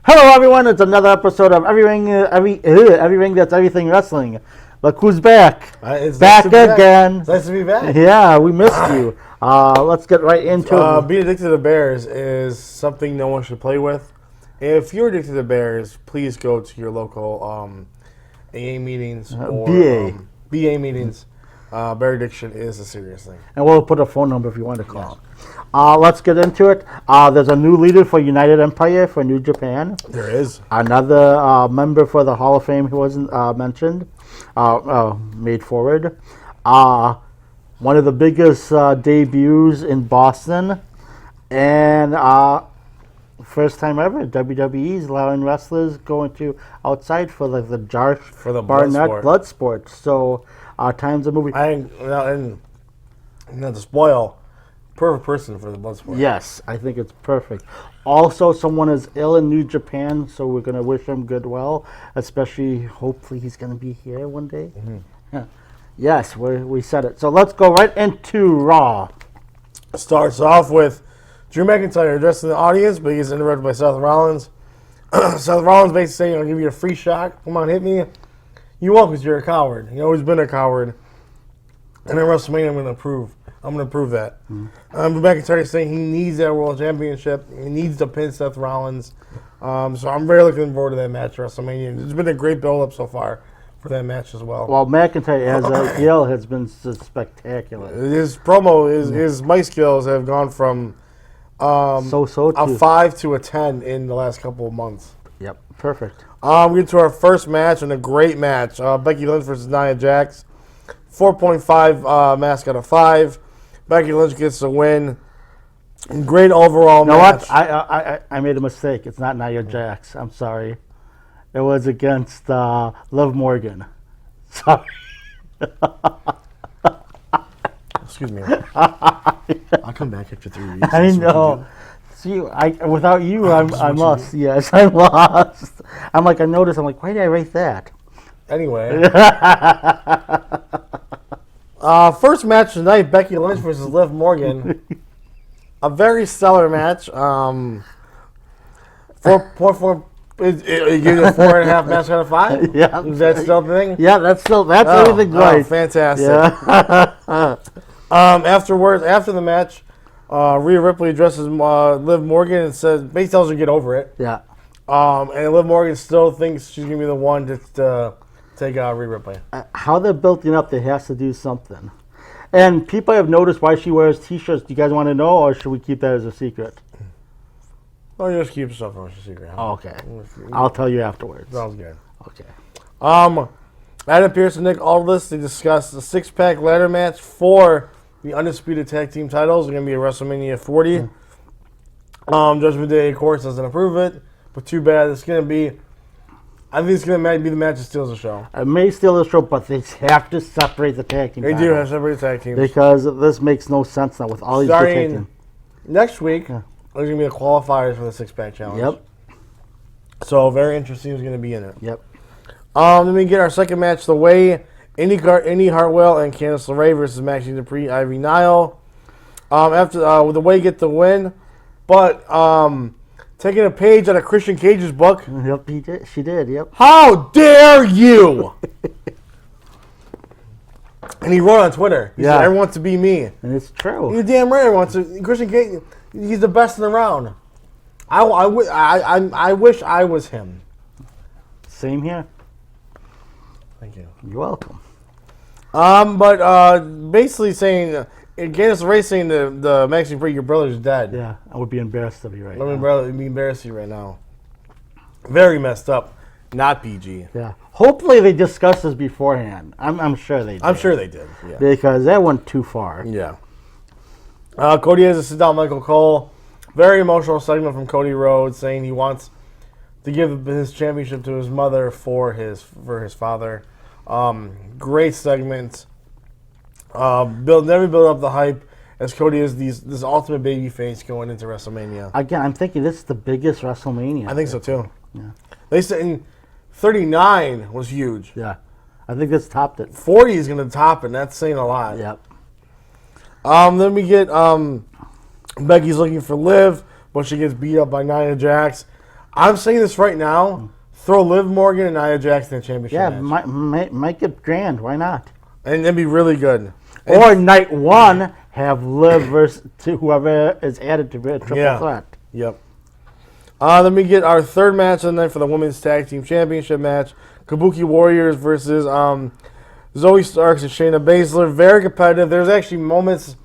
Hello, everyone. It's another episode of EveryRing. That's everything wrestling. Look who's back! It's back nice again. It's nice to be back. Yeah, we missed you. Let's get right into it. Being addicted to Bears is something no one should play with. If you're addicted to Bears, please go to your local AA meetings or BA meetings. Bear addiction is a serious thing. And we'll put a phone number if you want to call. Let's get into it. There's a new leader for United Empire for New Japan. There is. Another member for the Hall of Fame who wasn't mentioned, made forward. One of the biggest debuts in Boston. And first time ever, WWE is allowing wrestlers going to outside for like the Josh Barnett blood sport. So times of movie. And to spoil, perfect person for the blood sport. Yes, I think it's perfect. Also, someone is ill in New Japan, so we're going to wish him good well, especially hopefully he's going to be here one day. Mm-hmm. Yeah. Yes, we said it. So let's go right into Raw. Starts off with Drew McIntyre addressing the audience, but he's interrupted by Seth Rollins. Seth Rollins basically saying, I'll give you a free shot. Come on, hit me. You won't because you're a coward. You've always been a coward. And at WrestleMania, I'm going to prove that. Mm-hmm. McIntyre saying he needs that World Championship. He needs to pin Seth Rollins. So I'm very looking forward to that match at WrestleMania. It's been a great build-up so far for that match as well. Well, McIntyre as a heel has been spectacular. His promo, his mic skills have gone from a 5 to a 10 in the last couple of months. Yep, perfect. We get to our first match, and a great match. Becky Lynch versus Nia Jax. 4.5 mask out of 5. Becky Lynch gets the win. Great overall match. What? I made a mistake. It's not Nia Jax. I'm sorry. It was against Liv Morgan. Sorry. Excuse me. I'll come back after 3 weeks. I know. See, without you, I'm lost. Yes, I'm lost. I'm like, I noticed. I'm like, why did I write that? Anyway. First match tonight, Becky Lynch versus Liv Morgan. A very stellar match. 4.4. You give it a 4.5 mask out of 5? Yeah. Is that still the thing? Yeah, that's everything right. Fantastic. Yeah. After the match, Rhea Ripley addresses Liv Morgan and basically tells her to get over it. Yeah. And Liv Morgan still thinks she's going to be the one to take Rhea Ripley. How they're building up, they have to do something. And people have noticed why she wears T-shirts. Do you guys want to know, or should we keep that as a secret? Oh, you just keep yourself as a secret. Huh? Oh, okay. I'll tell you afterwards. Sounds good. Okay. Adam Pearce and Nick Aldis, they discussed the six-pack ladder match for the Undisputed Tag Team titles. It's going to be at WrestleMania 40. Mm-hmm. Judgment Day, of course, doesn't approve it, but too bad. I think it's going to be the match that steals the show. It may steal the show, but they have to separate the tag team titles. They do have to separate the tag teams. Because this makes no sense now with all these good tag teams. Next week, there's going to be the qualifiers for the six-pack challenge. Yep. So very interesting who's going to be in it. Yep. Then we get our second match, The Way, Indy Hartwell and Candice LeRae versus Maxine Dupree, Ivy Nile. After The Way get the win, but taking a page out of Christian Cage's book. Yep, he did. She did. Yep. How dare you! And he wrote on Twitter. He said, everyone wants to be me. And it's true. You're damn right. Everyone wants to. Christian Cage, he's the best in the round. I wish I was him. Same here. Thank you. You're welcome. But basically saying, Candice LeRae saying the Maxine Dupree, your brother's dead. Yeah, I would be embarrassed of you right now. I'd be embarrassed of you right now. Very messed up. Not PG. Yeah. Hopefully they discussed this beforehand. I'm sure they did. I'm sure they did. Yeah. Because that went too far. Yeah. Cody has to sit down Michael Cole. Very emotional segment from Cody Rhodes saying he wants to give his championship to his mother for his father. Great segment. Never build up the hype as Cody is this ultimate baby face going into WrestleMania. Again, I'm thinking this is the biggest WrestleMania. I think so too. Yeah. They said 39 was huge. Yeah. I think this topped it. 40 is going to top it, and that's saying a lot. Yep. Then we get Becky's looking for Liv, but she gets beat up by Nia Jax. I'm saying this right now. Throw Liv Morgan and Nia Jax in the championship match. Make it grand. Why not? And it'd be really good. Or night one, have Liv versus to whoever is added to a triple threat. Yep. Then we get our third match of the night for the Women's Tag Team Championship match. Kabuki Warriors versus Zoe Starks and Shayna Baszler. Very competitive. There's actually moments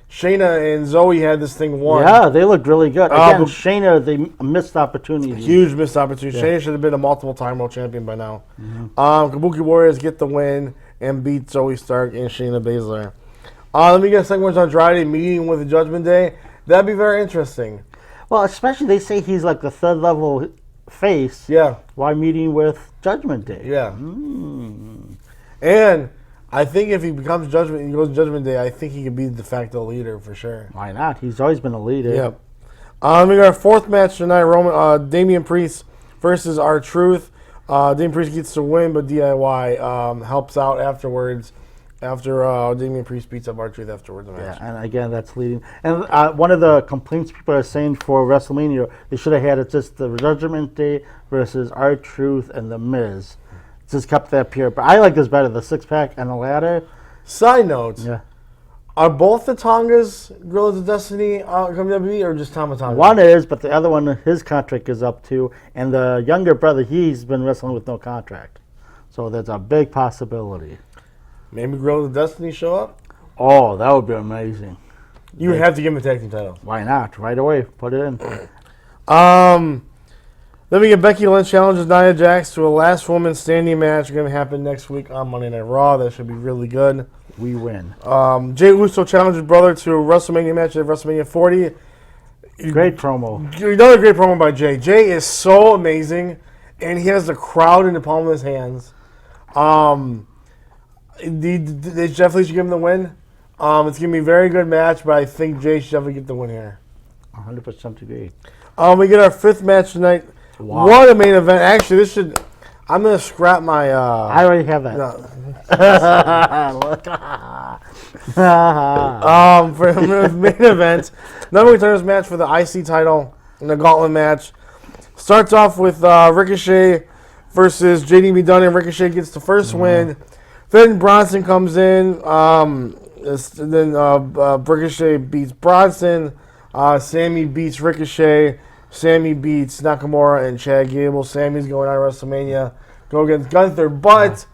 Shayna and Zoe had this thing won. Yeah, they looked really good. Again, Shayna, they missed opportunities. Huge missed opportunity. Shayna should have been a multiple-time world champion by now. Kabuki Warriors get the win and beat Zoe Stark and Shayna Baszler. Let me get a second one on Andrade meeting with the Judgment Day. That'd be very interesting. Well, especially they say he's like the third level face. Yeah. Why meeting with Judgment Day? Yeah. And I think if he becomes he goes to Judgment Day, I think he could be the de facto leader for sure. Why not? He's always been a leader. Yep. We got our fourth match tonight. Damian Priest versus R-Truth. Damian Priest gets the win, but DIY helps out afterwards. After Damian Priest beats up R-Truth afterwards. Yeah, and again, that's leading. And one of the complaints people are saying for WrestleMania, they should have had it just the Judgment Day versus R-Truth and The Miz. Just kept that pure. But I like this better, the six-pack and the ladder. Side note, are both the Tongas Gorillas of Destiny coming to WWE or just Tama Tonga? One is, but the other one, his contract is up too. And the younger brother, he's been wrestling with no contract. So there's a big possibility. Maybe Gorillas of Destiny show up? Oh, that would be amazing. You would have to give him a tag team title. Why not? Right away. Put it in. Then we get Becky Lynch challenges Nia Jax to a last woman standing match. Going to happen next week on Monday Night Raw. That should be really good. We win. Jey Uso challenges brother to a WrestleMania match at WrestleMania 40. Great promo. Another great promo by Jey. Jey is so amazing, and he has the crowd in the palm of his hands. They definitely should give him the win. It's going to be a very good match, but I think Jey should definitely get the win here. 100% agree. We get our fifth match tonight. Wow. What a main event. Actually, this should... I'm going to scrap my... I already have that. For the main event, number one contenders match for the IC title in the Gauntlet match. Starts off with Ricochet versus JD McDonough. Ricochet gets the first win. Then Bronson comes in. Then Ricochet beats Bronson. Sammy beats Ricochet. Sammy beats Nakamura and Chad Gable. Sammy's going on WrestleMania. Go against Gunther. But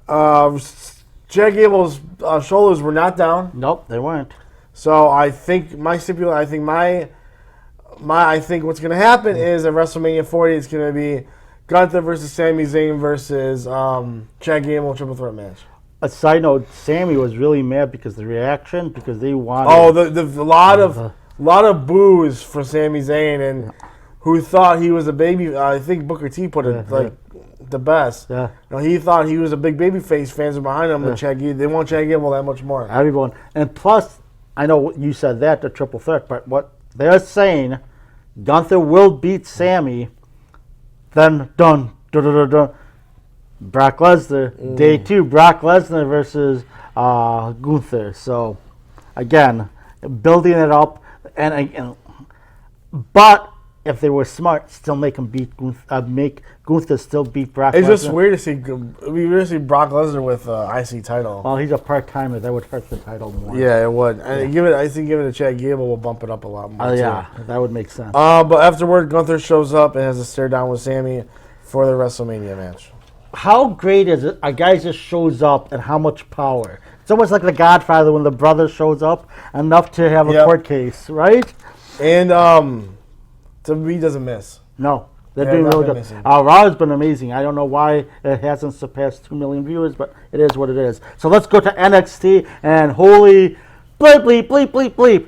Chad Gable's shoulders were not down. Nope, they weren't. So I think I think what's going to happen is at WrestleMania 40, it's going to be Gunther versus Sami Zayn versus Chad Gable triple threat match. A side note: Sammy was really mad because the reaction because they wanted. Oh, a lot of boos for Sami Zayn, and who thought he was a baby. I think Booker T put it the best. Yeah, he thought he was a big babyface. Fans are behind him. But they want Chad Gable that much more. Everyone, and plus, I know you said that the triple threat, but what they're saying, Gunther will beat Sammy. Then done. Brock Lesnar. Day 2, Brock Lesnar versus Gunther. So, again, building it up. But if they were smart, still make him beat make Gunther still beat Brock Lesnar. It's just weird to see. Weird to see Brock Lesnar with IC title. Well, he's a part timer. That would hurt the title more. Yeah, it would. And I think giving it to Chad Gable will bump it up a lot more. Yeah, that would make sense. But afterward, Gunther shows up and has a stare down with Sammy for the WrestleMania match. How great is it? A guy just shows up and how much power. It's almost like The Godfather when the brother shows up enough to have a court case, right? And WWE doesn't miss. No, they're doing really good. Raw has been amazing. I don't know why it hasn't surpassed 2 million viewers, but it is what it is. So let's go to NXT and holy bleep, bleep, bleep, bleep, bleep.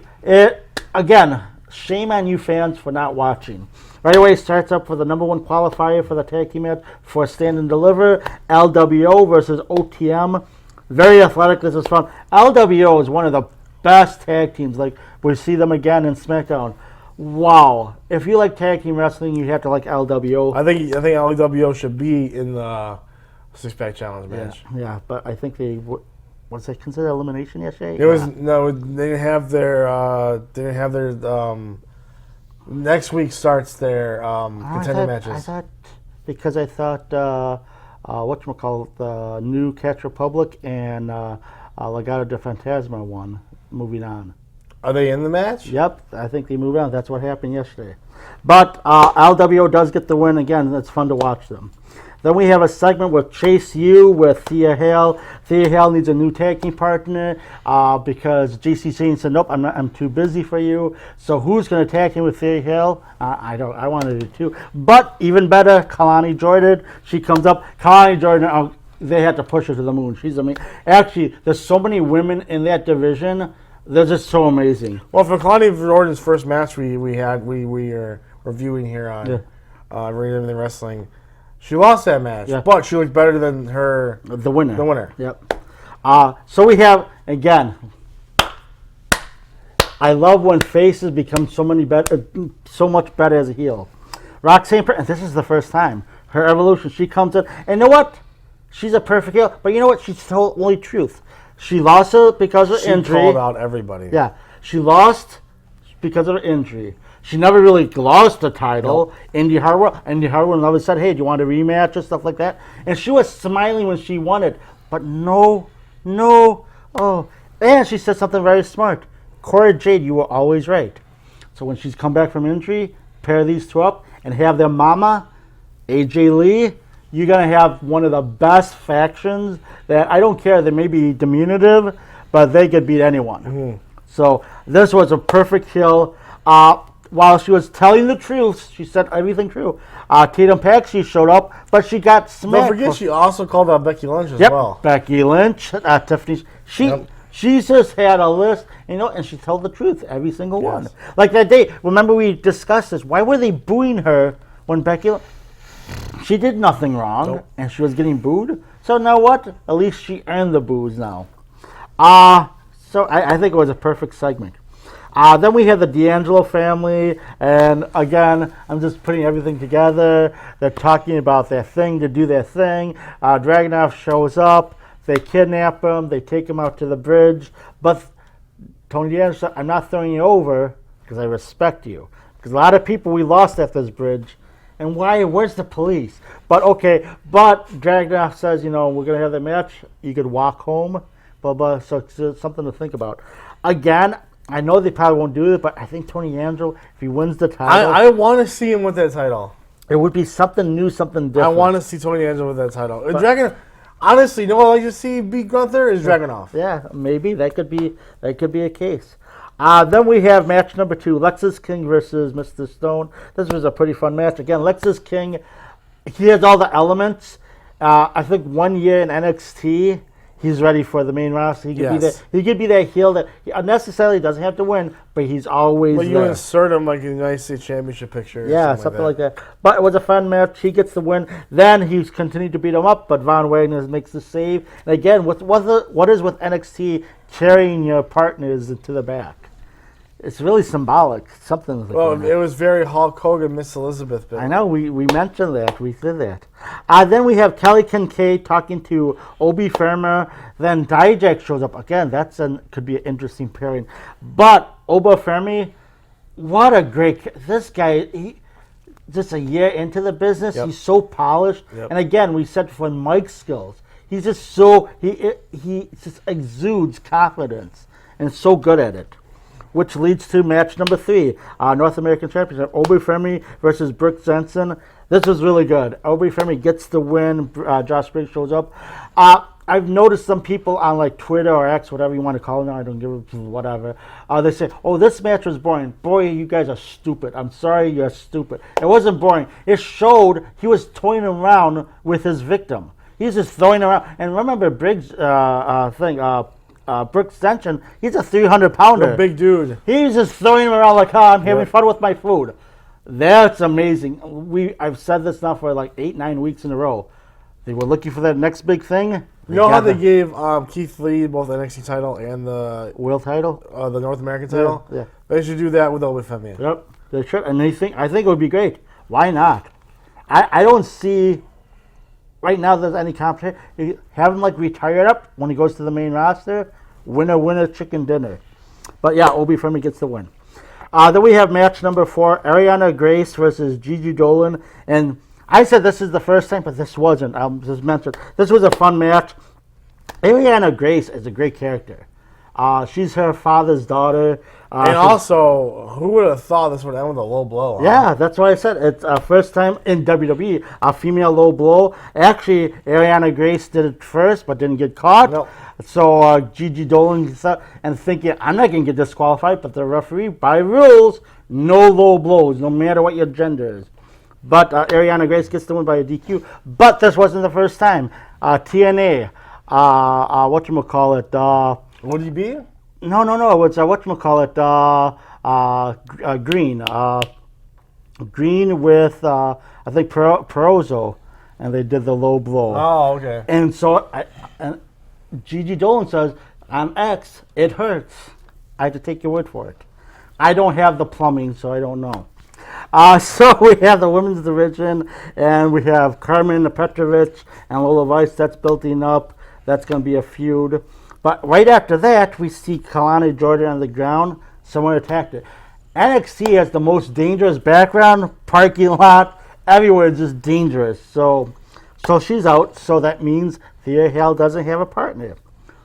Again, shame on you fans for not watching. Right away, starts up for the number 1 qualifier for the tag team match for Stand and Deliver. LWO versus OTM. Very athletic. This is fun. LWO is one of the best tag teams. Like, we see them again in SmackDown. Wow. If you like tag team wrestling, you have to like LWO. I think LWO should be in the six-pack challenge match. Yeah, but I think they was it considered elimination yesterday? It was no. They didn't have their Next week starts their contender matches. I thought whatchamacallit, the new Catch Republic and Legado de Fantasma won. Moving on. Are they in the match? Yep, I think they moved on. That's what happened yesterday. But LWO does get the win again. It's fun to watch them. Then we have a segment with Chase U with Thea Hale. Thea Hale needs a new tag team partner because JC Shane said, nope, I'm too busy for you. So who's going to tag team with Thea Hale? I wanted it too. But even better, Kalani Jordan. She comes up. Kalani Jordan, they had to push her to the moon. She's amazing. Actually, there's so many women in that division. They're just so amazing. Well, for Kalani Jordan's first match we are reviewing here on EveryRing Wrestling, she lost that match, but she looked better than the winner. Yep. So we have, again, I love when faces become so much better as a heel. Roxanne, and this is the first time, her evolution, she comes in, and you know what? She's a perfect heel, but you know what? She's told only truth. She lost it because of injury. She called out everybody. Yeah. She lost because of an injury. She never really lost the title. Nope. Indy Hartwell never said, hey, do you want a rematch or stuff like that? And she was smiling when she won it. But no. And she said something very smart. Cora Jade, you were always right. So when she's come back from injury, pair these two up and have their mama, AJ Lee, you're going to have one of the best factions that, I don't care, they may be diminutive, but they could beat anyone. Mm-hmm. So this was a perfect kill. While she was telling the truth, she said everything true. Tatum Paxi showed up, but she got smacked. Don't forget, she also called out Becky Lynch as well. Becky Lynch, Tiffany. She just had a list, and she told the truth, every single one. Like that day, remember we discussed this. Why were they booing her when Becky Lynch? She did nothing wrong, and she was getting booed. So now what? At least she earned the boos now. So I think it was a perfect segment. Then we had the D'Angelo family, and again, I'm just putting everything together. They're talking about their thing to do their thing. Dragunov shows up. They kidnap him. They take him out to the bridge. But Tony D'Angelo said, I'm not throwing you over because I respect you. Because a lot of people we lost at this bridge. And where's the police? But Dragunov says, we're going to have the match. You could walk home. Blah. So it's something to think about. Again, I know they probably won't do it, but I think Tony D'Angelo, if he wins the title... I want to see him with that title. It would be something new, something different. I want to see Tony D'Angelo with that title. Honestly, what I like to see beat Gunther is Dragunov. Yeah, maybe. That could be a case. Then we have match number 2, Lexis King versus Mr. Stone. This was a pretty fun match. Again, Lexis King, he has all the elements. I think 1 year in NXT, he's ready for the main roster. He could be that heel that he unnecessarily doesn't have to win, but he's always there. You insert him like in the United States Championship picture. Yeah, something like that. But it was a fun match. He gets the win. Then he's continued to beat him up, but Von Wagner makes the save. And again, what is with NXT carrying your partners to the back? It's really symbolic. Something like that. It was very Hulk Hogan, Miss Elizabeth. I know. We mentioned that. We did that. Then we have Kelly Kincaid talking to Obi Firmer. Then Dijak shows up. Again, could be an interesting pairing. But Obi Firmer, what a great... This guy, just a year into the business, he's so polished. Yep. And again, we said for Mike's skills, he's just so... He just exudes confidence and so good at it. Which leads to match number 3, North American Championship, Obi Firmy versus Brooks Jensen. This was really good. Obi Firmy gets the win. Josh Briggs shows up. I've noticed some people on like Twitter or X, whatever you want to call it now, I don't give a whatever. They say, this match was boring. Boy, you guys are stupid. I'm sorry, you're stupid. It wasn't boring. It showed he was toying around with his victim. He's just throwing around. And remember Briggs' Brooks Jensen, he's a 300-pounder. A big dude. He's just throwing him around like, I'm having fun with my food. That's amazing. I've said this now for like 8-9 weeks in a row. They were looking for that next big thing. You know how they gave Keith Lee both the NXT title and the world title, the North American title? Yeah. They should do that with Obi Firmy. Yep, they should. And I think it would be great. Why not? I don't see right now there's any competition. Have him like retired up when he goes to the main roster. Winner, chicken dinner. But yeah, Obi Firmy gets the win. Then we have match number 4, Ariana Grace versus Gigi Dolan. And I said this is the first time, but this wasn't. Just mentioned. This was a fun match. Ariana Grace is a great character. She's her father's daughter. And also, who would have thought this would end with a low blow? Huh? Yeah, that's why I said it's first time in WWE, a female low blow. Actually, Ariana Grace did it first, but didn't get caught. Nope. So Gigi Dolan and thinking, I'm not going to get disqualified, but the referee, by rules, no low blows, no matter what your gender is. But Ariana Grace gets the win by a DQ. But this wasn't the first time. TNA, whatchamacallit, Would he be? No. It's whatchamacallit, Green. Green with, I think, Perozzo, and they did the low blow. Oh, okay. And so and Gigi Dolan says, I'm X, it hurts. I have to take your word for it. I don't have the plumbing, so I don't know. So we have the women's division, and we have Carmen Petrovich and Lola Vice. That's building up. That's going to be a feud. But right after that, we see Kalani Jordan on the ground. Someone attacked her. NXT has the most dangerous background, parking lot, everywhere is just dangerous. So she's out. So that means Thea Hale doesn't have a partner.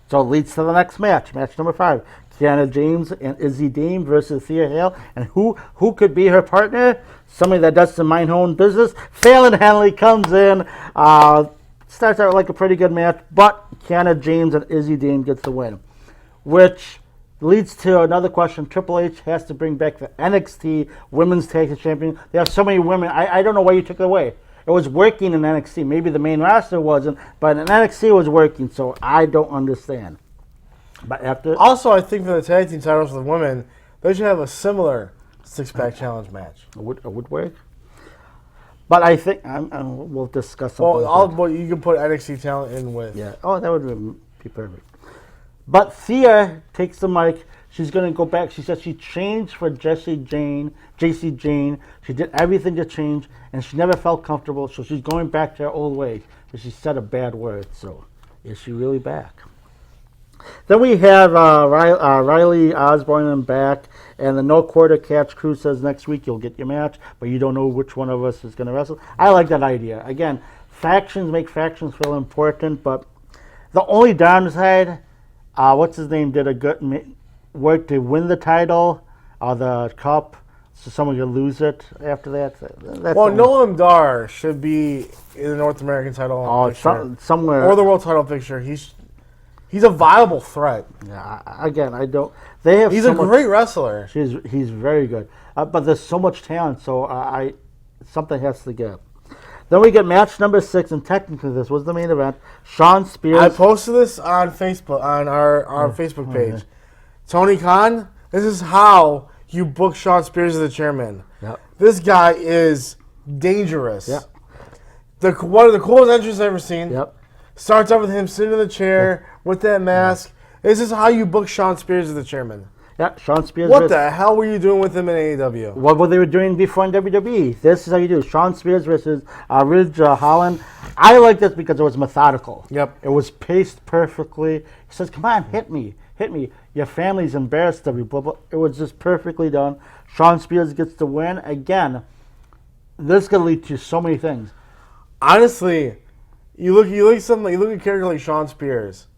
So it leads to the next match, match number 5. Kiana James and Izzy Dame versus Thea Hale. And who could be her partner? Somebody that does some mind-own business. Fallon Henley comes in. Starts out like a pretty good match, but Kiana James and Izzy Dame gets the win. Which leads to another question. Triple H has to bring back the NXT Women's Tag Team Champion. They have so many women. I don't know why you took it away. It was working in NXT. Maybe the main roster wasn't, but in NXT it was working, so I don't understand. But after Also, I think for the tag team titles for the women, they should have a similar six-pack challenge match. it would work. But I think we'll discuss something. Well, you can put NXT talent in with. Yeah. Oh, that would be perfect. But Thea takes the mic. She's going to go back. She said she changed for JC Jane. She did everything to change, and she never felt comfortable. So she's going back to her old ways. But she said a bad word. So is she really back? Then we have Riley Osborne back, and the No Quarter Catch crew says next week you'll get your match, but you don't know which one of us is going to wrestle. I like that idea. Again, factions make factions feel important, but the only downside, what's his name, did a good work to win the title, the cup, so someone could lose it after that. Noam Dar should be in the North American title picture. Somewhere. Or the world title picture. He's a viable threat. Yeah, again, I don't. They have. He's a great wrestler. He's very good, but there's so much talent. So something has to give. Then we get match number 6, and technically this was the main event. Shawn Spears. I posted this on Facebook on our Facebook page. Okay. Tony Khan, this is how you book Shawn Spears as the chairman. Yep. This guy is dangerous. Yep. One of the coolest entrances I've ever seen. Yep. Starts out with him sitting in the chair with that mask. This is how you book Shawn Spears as the chairman. Yeah, Shawn Spears. What the hell were you doing with him in AEW? What were they were doing before in WWE? This is how you do. Shawn Spears versus Ridge Holland. I like this because it was methodical. Yep. It was paced perfectly. He says, come on, hit me. Your family's embarrassed of you. Blah, blah. It was just perfectly done. Shawn Spears gets the win. Again, this could lead to so many things. Honestly, you look at a character like Shawn Spears.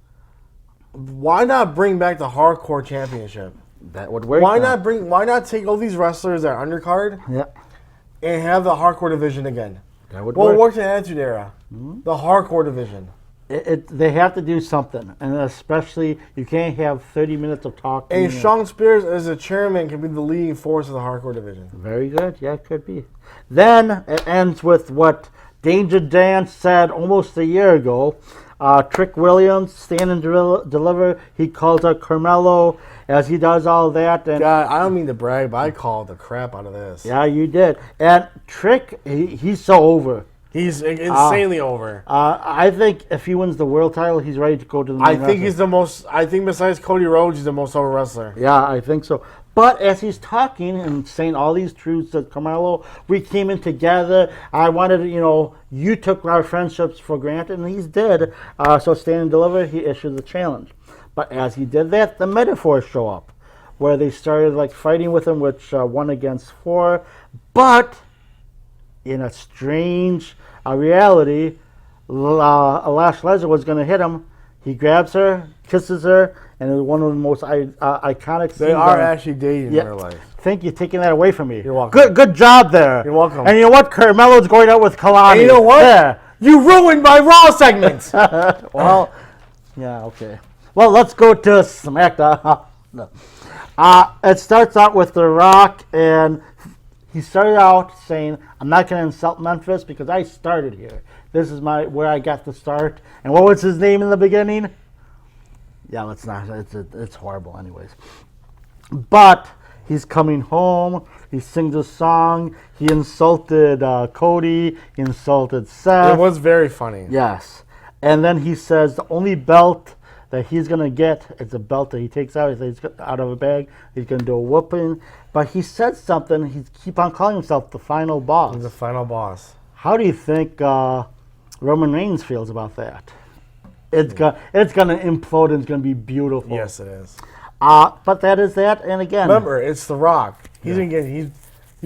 Why not bring back the Hardcore Championship? That would work. Why not take all these wrestlers that are undercard and have the Hardcore division again? That would work. work. It worked in the Attitude Era. Mm-hmm. The Hardcore division. They have to do something, and especially you can't have 30 minutes of talking. And Shawn Spears as a chairman can be the leading force of the Hardcore division. Very good. Yeah, it could be. Then it ends with what Danger Dan said almost a year ago. Trick Williams, Stand and Deliver. He calls out Carmelo as he does all that. And God, I don't mean to brag, but I called the crap out of this. Yeah, you did. And Trick, he's so over. He's insanely over. I think if he wins the world title, he's ready to go to the main I think he's the most. I think besides Cody Rhodes, he's the most over wrestler. Yeah, I think so. But as he's talking and saying all these truths to Carmelo, we came in together. I wanted, you took our friendships for granted, and he's did. So Stand and Deliver, he issued the challenge. But as he did that, the metaphors show up. where they started like fighting with him, which 1 against 4. But in a strange reality, Lash Legend was going to hit him. He grabs her, kisses her, and it was one of the most iconic scenes. They are actually dating in real life. Thank you, taking that away from me. You're welcome. Good job there. You're welcome. And you know what? Carmelo's going out with Kalani. And you know what? Yeah. You ruined my Raw segment. Well, yeah, okay. Well, let's go to SmackDown. No. It starts out with The Rock, and he started out saying, "I'm not going to insult Memphis because I started here. This is where I got the start." And what was his name in the beginning? Yeah, let's not. It's horrible, anyways. But he's coming home. He sings a song. He insulted Cody. He insulted Seth. It was very funny. Yes. And then he says the only belt that he's going to get is a belt that he takes out. He's out of a bag. He's going to do a whooping. But he said something. He keep on calling himself the final boss. He's the final boss. How do you think Roman Reigns feels about that? It's going to implode and it's going to be beautiful. Yes, it is. But that is that. And again, Remember, it's The Rock. He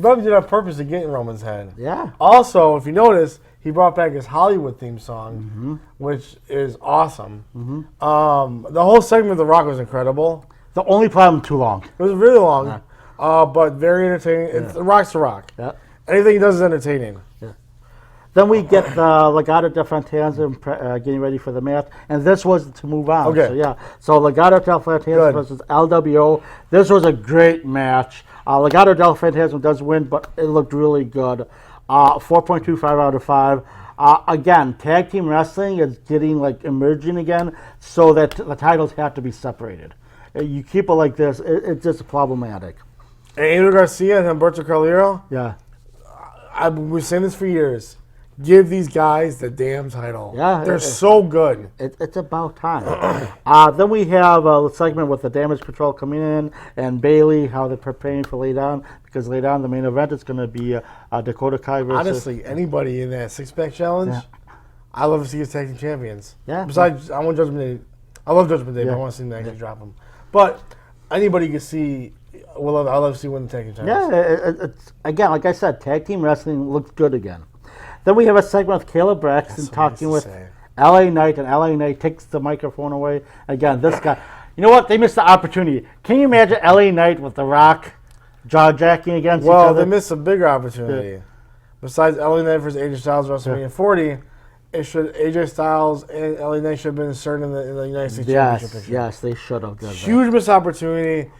probably did it on purpose to get in Roman's head. Yeah. Also, if you notice, he brought back his Hollywood theme song, which is awesome. The whole segment of The Rock was incredible. The only problem, too long. It was really long, but very entertaining. It's The Rock's The Rock. Yeah. Anything he does is entertaining. Yeah. Then we get Legado del Fantasma getting ready for the match, and this was to move on. Okay. So Legado del Fantasma versus LWO. This was a great match. Legado del Fantasma does win, but it looked really good. 4.25 out of 5. Again, tag team wrestling is getting emerging again, so that the titles have to be separated. You keep it like this, it's just problematic. And Angel Garcia and Humberto Carrillo, Yeah. I've been saying this for years. Give these guys the damn title. Yeah, They're so good. It's about time. Then we have a segment with the Damage Control coming in and Bailey, how they're preparing for Lay Down, because Lay Down, the main event, is going to be Dakota Kai versus... Honestly, anybody in that six-pack challenge, I love to see as tag team champions. Yeah. Besides, I want Judgment Day. I love Judgment Day, but I want to see them actually drop them. But anybody can see... I love to see win the tag team titles. Yeah, it's again, like I said, tag team wrestling looks good again. Then we have a segment with Caleb Braxton talking with LA Knight, and LA Knight takes the microphone away. Again, this guy, you know what? They missed the opportunity. Can you imagine LA Knight with The Rock jaw-jacking against each other? Well, they missed a bigger opportunity. Yeah. Besides LA Knight versus AJ Styles WrestleMania 40, AJ Styles and LA Knight should have been inserted in the United States Championship picture. Yes, they should have done that. Huge missed opportunity.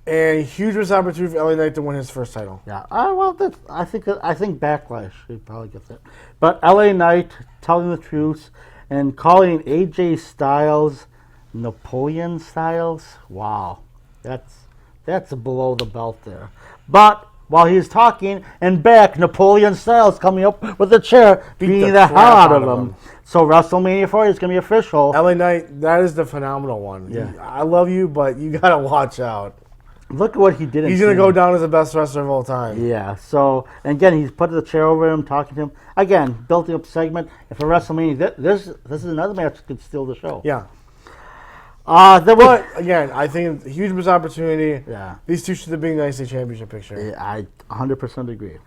And huge missed opportunity for LA Knight to win his first title. Yeah, I think Backlash should probably get that. But LA Knight telling the truth and calling AJ Styles Napoleon Styles. Wow, that's below the belt there. But while he's talking, and back Napoleon Styles coming up with a chair, beating the hell out of him. So WrestleMania 40 is going to be official. LA Knight, that is the phenomenal one. Yeah. I love you, but you got to watch out. Look at what he did. He's going to go down as the best wrestler of all time. Yeah. So, and again, he's put the chair over him, talking to him. Again, building up segment. And for WrestleMania, this is another match that could steal the show. Yeah. But again, I think a huge missed opportunity. Yeah. These two should have been in the United States Championship picture. Yeah, I 100% agree.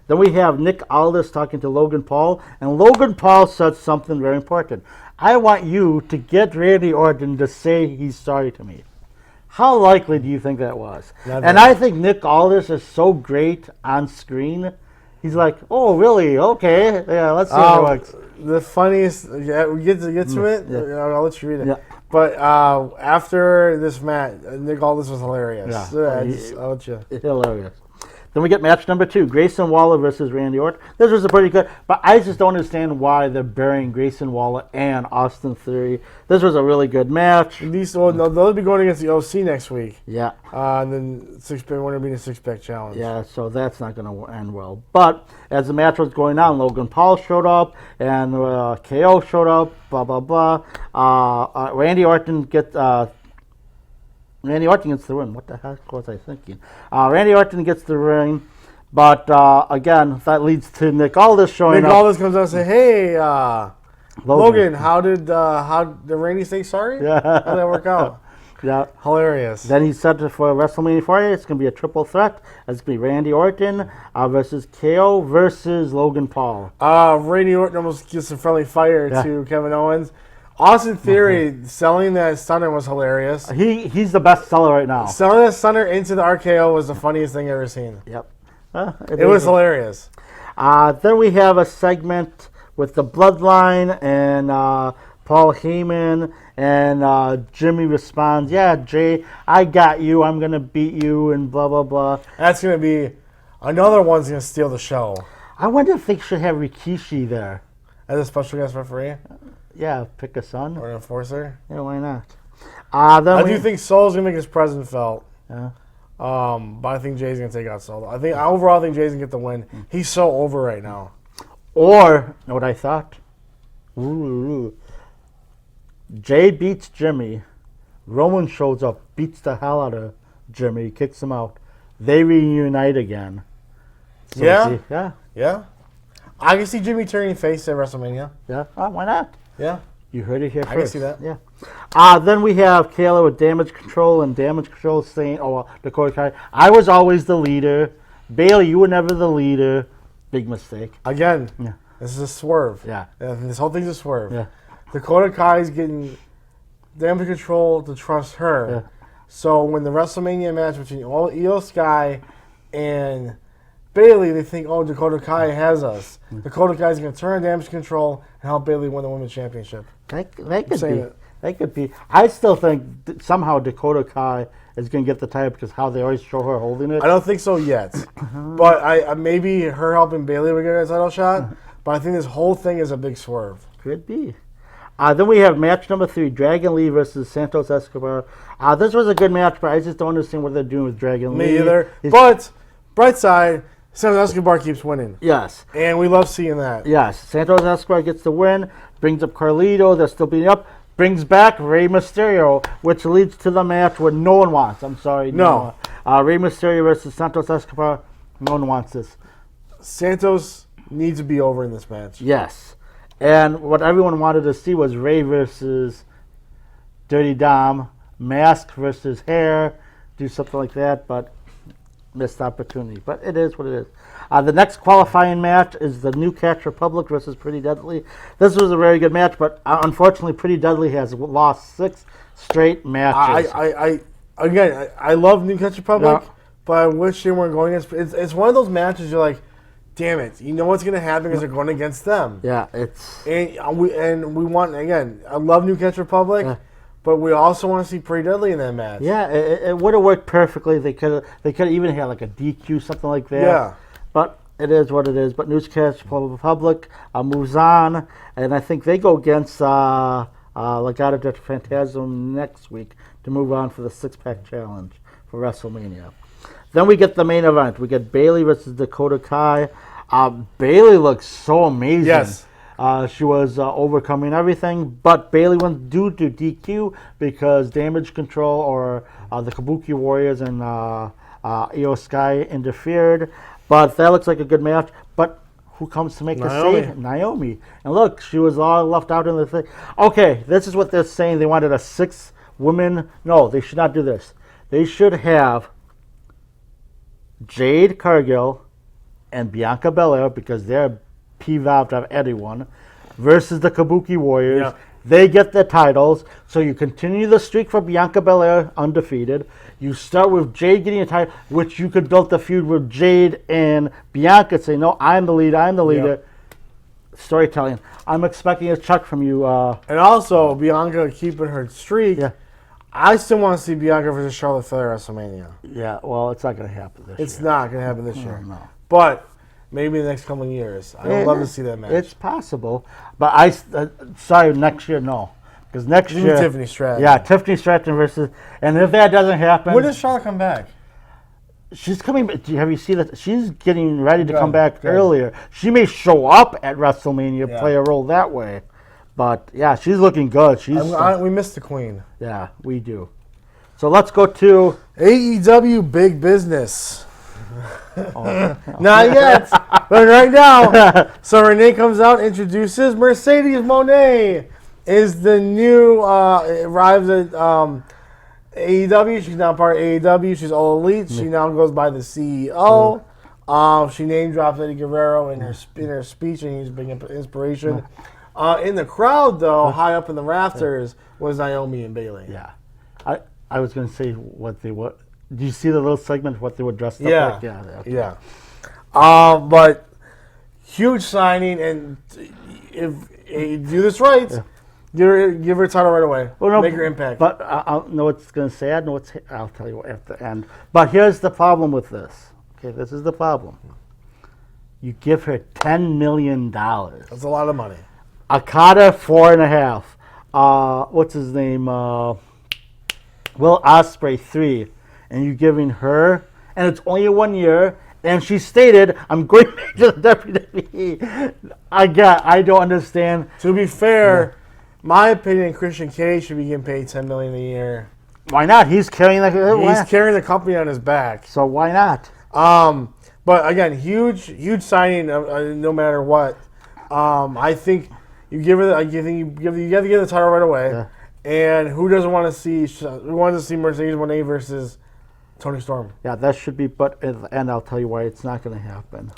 Then we have Nick Aldis talking to Logan Paul, and Logan Paul said something very important. I want you to get Randy Orton to say he's sorry to me. How likely do you think that was? And I think Nick Aldis is so great on screen. He's like, oh, really? Okay. Yeah, let's see how it works. The funniest, we get to it. Yeah. I'll let you read it. Yeah. But after this match, Nick Aldis was hilarious. Yeah. I'll let you. Hilarious. Then we get match number 2, Grayson Waller versus Randy Orton. This was a pretty good, but I just don't understand why they're burying Grayson Waller and Austin Theory. This was a really good match. They'll be going against the OC next week. Yeah. And then we're going to be in a six-pack challenge. Yeah, so that's not going to end well. But as the match was going on, Logan Paul showed up, and KO showed up, blah, blah, blah. Randy Orton gets the win. What the heck was I thinking? Randy Orton gets the ring, but again, that leads to Nick Aldis showing up. Nick Aldis comes out and says, "Hey, Logan, how did Randy say sorry? Yeah. How did that work out?" Yeah. Hilarious. Then he's set for WrestleMania 40. It's going to be a triple threat. It's going to be Randy Orton versus KO versus Logan Paul. Randy Orton almost gives some friendly fire Yeah. to Kevin Owens. Austin Theory selling that stunner was hilarious. He's the best seller right now. Selling that stunner into the RKO was the funniest thing I've ever seen. Yep. It was hilarious. Then we have a segment with the Bloodline and Paul Heyman, and Jimmy responds, "Yeah, Jay, I got you. I'm going to beat you," and blah, blah, blah. That's going to be another one's going to steal the show. I wonder if they should have Rikishi there. As a special guest referee Yeah, pick a son. or an enforcer. Yeah, why not? Then I do think Soul's going to make his presence felt. Yeah. But I think Jay's going to take out Soul. I think overall, I think Jay's going to get the win. He's so over right now. Or, know what I thought? Ooh. Jay beats Jimmy. Roman shows up, beats the hell out of Jimmy, kicks him out. They reunite again. So Yeah? Yeah. Yeah? I can see Jimmy turning face at WrestleMania. Yeah. Oh, why not? Yeah. You heard it here first. I can see that. Yeah. Then we have Kayla with Damage Control, and Damage Control saying, Dakota Kai, I was always the leader. Bailey, you were never the leader. Big mistake. Again, Yeah. this is a swerve. Yeah. This whole thing's a swerve. Yeah. Dakota Kai's getting Damage Control to trust her. Yeah. So when the WrestleMania match between Io Sky and Bailey, they think, oh, Dakota Kai has us. Dakota Kai's going to turn on Damage Control and help Bailey win the Women's Championship. That could saying be. it. That could be. I still think somehow Dakota Kai is going to get the title because how they always show her holding it. I don't think so yet. But I maybe her helping Bailey would get a title shot. But I think this whole thing is a big swerve. Could be. Then we have match number 3, Dragon Lee versus Santos Escobar. This was a good match, but I just don't understand what they're doing with Dragon Lee. Me either. But, bright side, Santos Escobar keeps winning. Yes. And we love seeing that. Yes. Santos Escobar gets the win, brings up Carlito, they're still beating up, brings back Rey Mysterio, which leads to the match where no one wants. I'm sorry. No. Rey Mysterio versus Santos Escobar, no one wants this. Santos needs to be over in this match. Yes. And what everyone wanted to see was Rey versus Dirty Dom, Mask versus Hair, do something like that, but missed opportunity. But it is what it is. The next qualifying match is the New Catch Republic versus Pretty Deadly. This was a very good match, but unfortunately Pretty Deadly has lost 6 straight matches. I love New Catch Republic, Yeah. but I wish they weren't going against. It's one of those matches you're like, damn it, you know what's going to happen because they're going against them. Yeah, it's... And we want, again, I love New Catch Republic, but we also want to see Pretty Deadly in that match. Yeah, it would have worked perfectly. They could have even had like a DQ, something like that. Yeah. But it is what it is. But Newscast Republic moves on, and I think they go against Legado del Phantasm next week to move on for the 6-pack challenge for WrestleMania. Then we get the main event. We get Bailey versus Dakota Kai. Bailey looks so amazing. Yes. She was overcoming everything, but Bailey went due to DQ because Damage Control or the Kabuki Warriors and Io Sky interfered. But that looks like a good match. But who comes to make the save? Naomi. And look, she was all left out in the thing. Okay, this is what they're saying. They wanted a 6 women. No, they should not do this. They should have Jade Cargill and Bianca Belair, because they're P-Valve to have anyone, versus the Kabuki Warriors. Yeah. They get the titles. So you continue the streak for Bianca Belair, undefeated. You start with Jade getting a title, which you could build the feud with Jade and Bianca, say, no, I'm the leader, I'm the leader. Yeah. Storytelling. I'm expecting a check from you. And also, Bianca keeping her streak. Yeah. I still want to see Bianca versus Charlotte Flair at WrestleMania. Yeah, well, it's not going to happen this year. It's not going to happen this year. No. But maybe the next couple of years. I would love to see that match. It's possible. But sorry, next year, no. Because next year... Tiffany Stratton. Yeah, Tiffany Stratton versus... And if that doesn't happen... When does Charlotte come back? She's coming... Have you seen that? She's getting ready to come back good. earlier. She may show up at WrestleMania, Yeah. play a role that way. But, yeah, she's looking good. She's We missed the Queen. Yeah, we do. So let's go to... AEW Big Business. Not yet, but right now. So Renee comes out, introduces Mercedes Mone is the new arrives at AEW. She's now part of AEW. She's All Elite. She now goes by the CEO. She name drops Eddie Guerrero in her speech, and he's big inspiration. In the crowd, though, high up in the rafters, was Naomi and Bayley. Yeah. I was going to say what they were. Do you see the little segment of what they were dressed up like? Yeah. But huge signing, and if you do this right, give her a title right away. Well, no, make her impact. But I'll know what's going to say. I'll tell you at the end. But here's the problem with this. Okay, this is the problem. You give her $10 million. That's a lot of money. Okada, 4.5. What's his name? Will Ospreay, 3. And you're giving her, and it's only 1 year, and she stated, I'm going back to the WWE. I don't understand. To be fair, my opinion, Christian Cage should be getting paid $10 million a year. Why not? He's carrying carrying the company on his back. So why not? But again, huge signing. No matter what, I think you give her. You have to give the title right away. Yeah. And who doesn't want to see? Who wants to see Mercedes Mone versus Toni Storm? Yeah, that should be. But at the end, I'll tell you why it's not going to happen.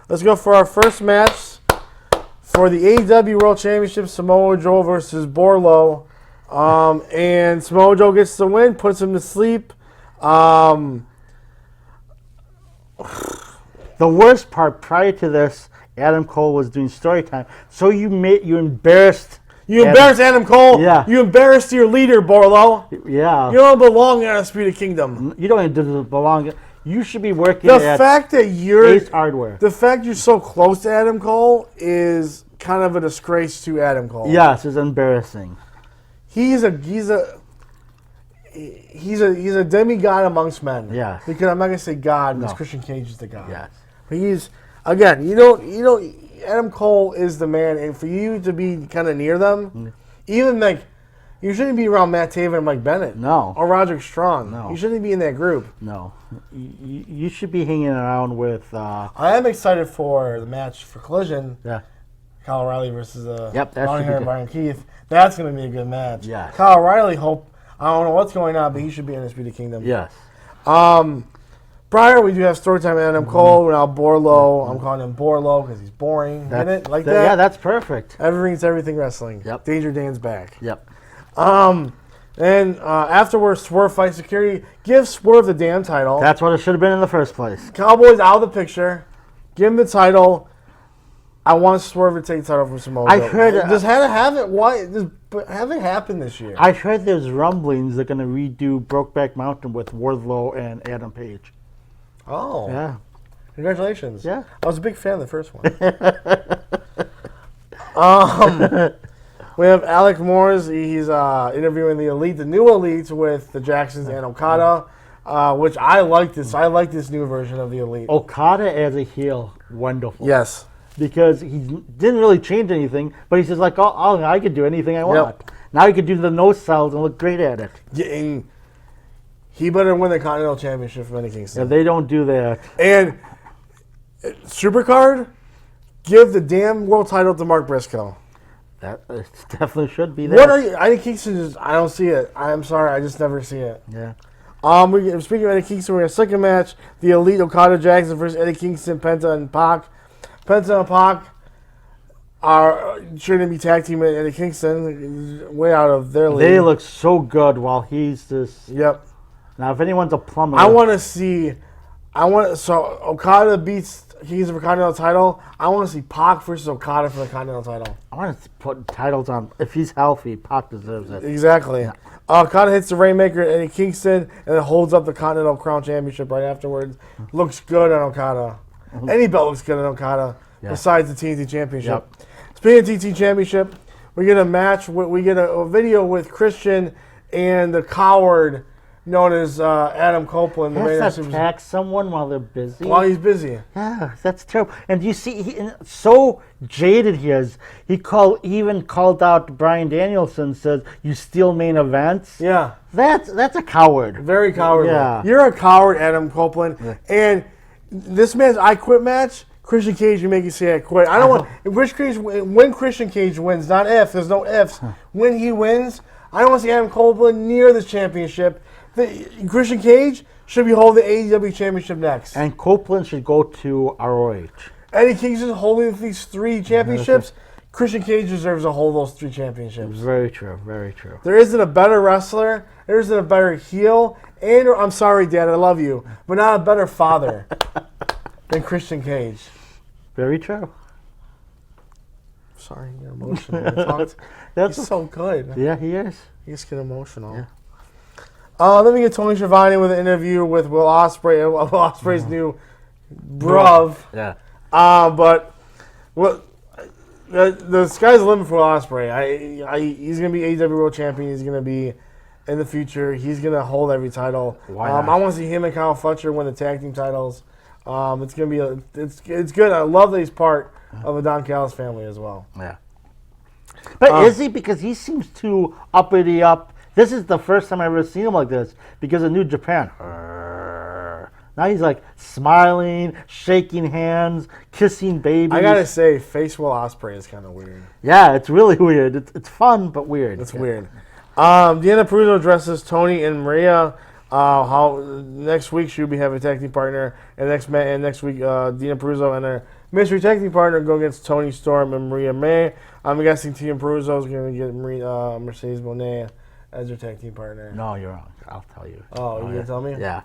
Let's go for our first match for the AEW World Championship: Samoa Joe versus Boredlow. And Samoa Joe gets the win, puts him to sleep. The worst part prior to this, Adam Cole was doing story time. So you embarrassed. You embarrassed Adam Cole. Yeah. You embarrassed your leader, Boredlow. Yeah. You don't belong in Undisputed Kingdom. You don't even belong. You should be working The at fact that you're Ace Hardware. The fact you're so close to Adam Cole is kind of a disgrace to Adam Cole. Yes, it's embarrassing. He's a demigod amongst men. Yes. Because I'm not gonna say God, because No. Christian Cage is the God. Yes. But he's again, you know, Adam Cole is the man, and for you to be kind of near them, even like you shouldn't be around Matt Taven and Mike Bennett. No. Or Roderick Strong. No. You shouldn't be in that group. No. You should be hanging around with. I am excited for the match for Collision. Yeah. Kyle O'Reilly versus Yep, that Ronnie should be Hair and good. Brian Keith. That's going to be a good match. Yes. Kyle O'Reilly, I don't know what's going on, but he should be in Undisputed Kingdom. Yes. Prior, we do have Storytime Adam Cole. We're now Boredlow. I'm calling him Boredlow because he's boring. Get it? Like that? Yeah, that's perfect. Everything's everything wrestling. Yep. Danger Dan's back. Yep. And afterwards, Swerve fights security. Give Swerve the damn title. That's what it should have been in the first place. Cowboys out of the picture. Give him the title. I want Swerve to take the title from Samoa Joe. I heard Just had to have it. Why? Just have it happen this year. I heard there's rumblings they're going to redo Brokeback Mountain with Wardlow and Adam Page. Oh. Yeah. Congratulations. Yeah. I was a big fan of the first one. We have Alec Morris. He's interviewing the Elite, the new Elite, with the Jacksons and Okada, which I like this. I like this new version of the Elite. Okada as a heel, wonderful. Yes. Because he didn't really change anything, but he's just like, oh, I could do anything I want. Yep. Now he could do the no sells and look great at it. Yeah, and he better win the Continental Championship from Eddie Yeah, Kingston. they don't do that. And Supercard, give the damn world title to Mark Briscoe. That it definitely should be that. What are you? Eddie Kingston I don't see it. I'm sorry, I just never see it. Yeah. Speaking of Eddie Kingston, we're in a second match. The Elite Okada Jackson versus Eddie Kingston, Penta and Pac. Penta and Pac are trying to be tag team with Eddie Kingston, way out of their league. They look so good while he's this. Yep. Now, if anyone's a plumber. I want to see. So Okada beats Kingston for Continental title. I want to see Pac versus Okada for the Continental title. I want to put titles on. If he's healthy, Pac deserves it. Exactly. Yeah. Okada hits the Rainmaker at Eddie Kingston and then holds up the Continental Crown Championship right afterwards. Looks good on Okada. Any belt looks good on Okada, besides the TNT Championship. Yep. Speaking of TNT Championship, we get a match. We get a video with Christian and the coward known as Adam Copeland. The Has to attack someone while they're busy. While he's busy. Yeah, that's terrible. And you see, so jaded he is. He even called out Bryan Danielson. Says, "You steal main events." Yeah, that's a coward. Very cowardly. Yeah. You're a coward, Adam Copeland. Yeah. And this man's I Quit match. Christian Cage, you make you say I quit. I don't want when Christian Cage wins, not if. There's no ifs. When he wins, I don't want to see Adam Cole near this championship. Christian Cage should be holding the AEW championship next. And Copeland should go to ROH. Eddie King's just holding these 3 championships. Christian Cage deserves to hold those 3 championships. Very true, very true. There isn't a better wrestler. There isn't a better heel. And I'm sorry, Dad, I love you, but not a better father than Christian Cage. Very true. Sorry, you're emotional. He's so good. Yeah, he is. You just get emotional. Yeah. Then we get Tony Schiavone with an interview with Will Ospreay. Will Ospreay's new bruv. Yeah. But the sky's the limit for Will Ospreay. He's going to be AEW World Champion. He's going to be in the future. He's going to hold every title. Why not? I want to see him and Kyle Fletcher win the tag team titles. It's going to be it's good. I love that he's part of the Don Callis family as well. Yeah. But is he? Because he seems too uppity up. This is the first time I've ever seen him like this because of New Japan. Now he's like smiling, shaking hands, kissing babies. I gotta say, face Will Ospreay is kind of weird. Yeah, it's really weird. It's fun, but weird. It's weird. Deanna Purrazzo addresses Tony and Rhea. How next week she'll be having a tag team partner, and next week Deanna Purrazzo and her mystery tag team partner go against Tony Storm and Maria May. I'm guessing Deanna Purrazzo is going to get Mercedes Mone as her tag team partner. No, you're wrong. I'll tell you. Oh, you gonna tell me? Yeah.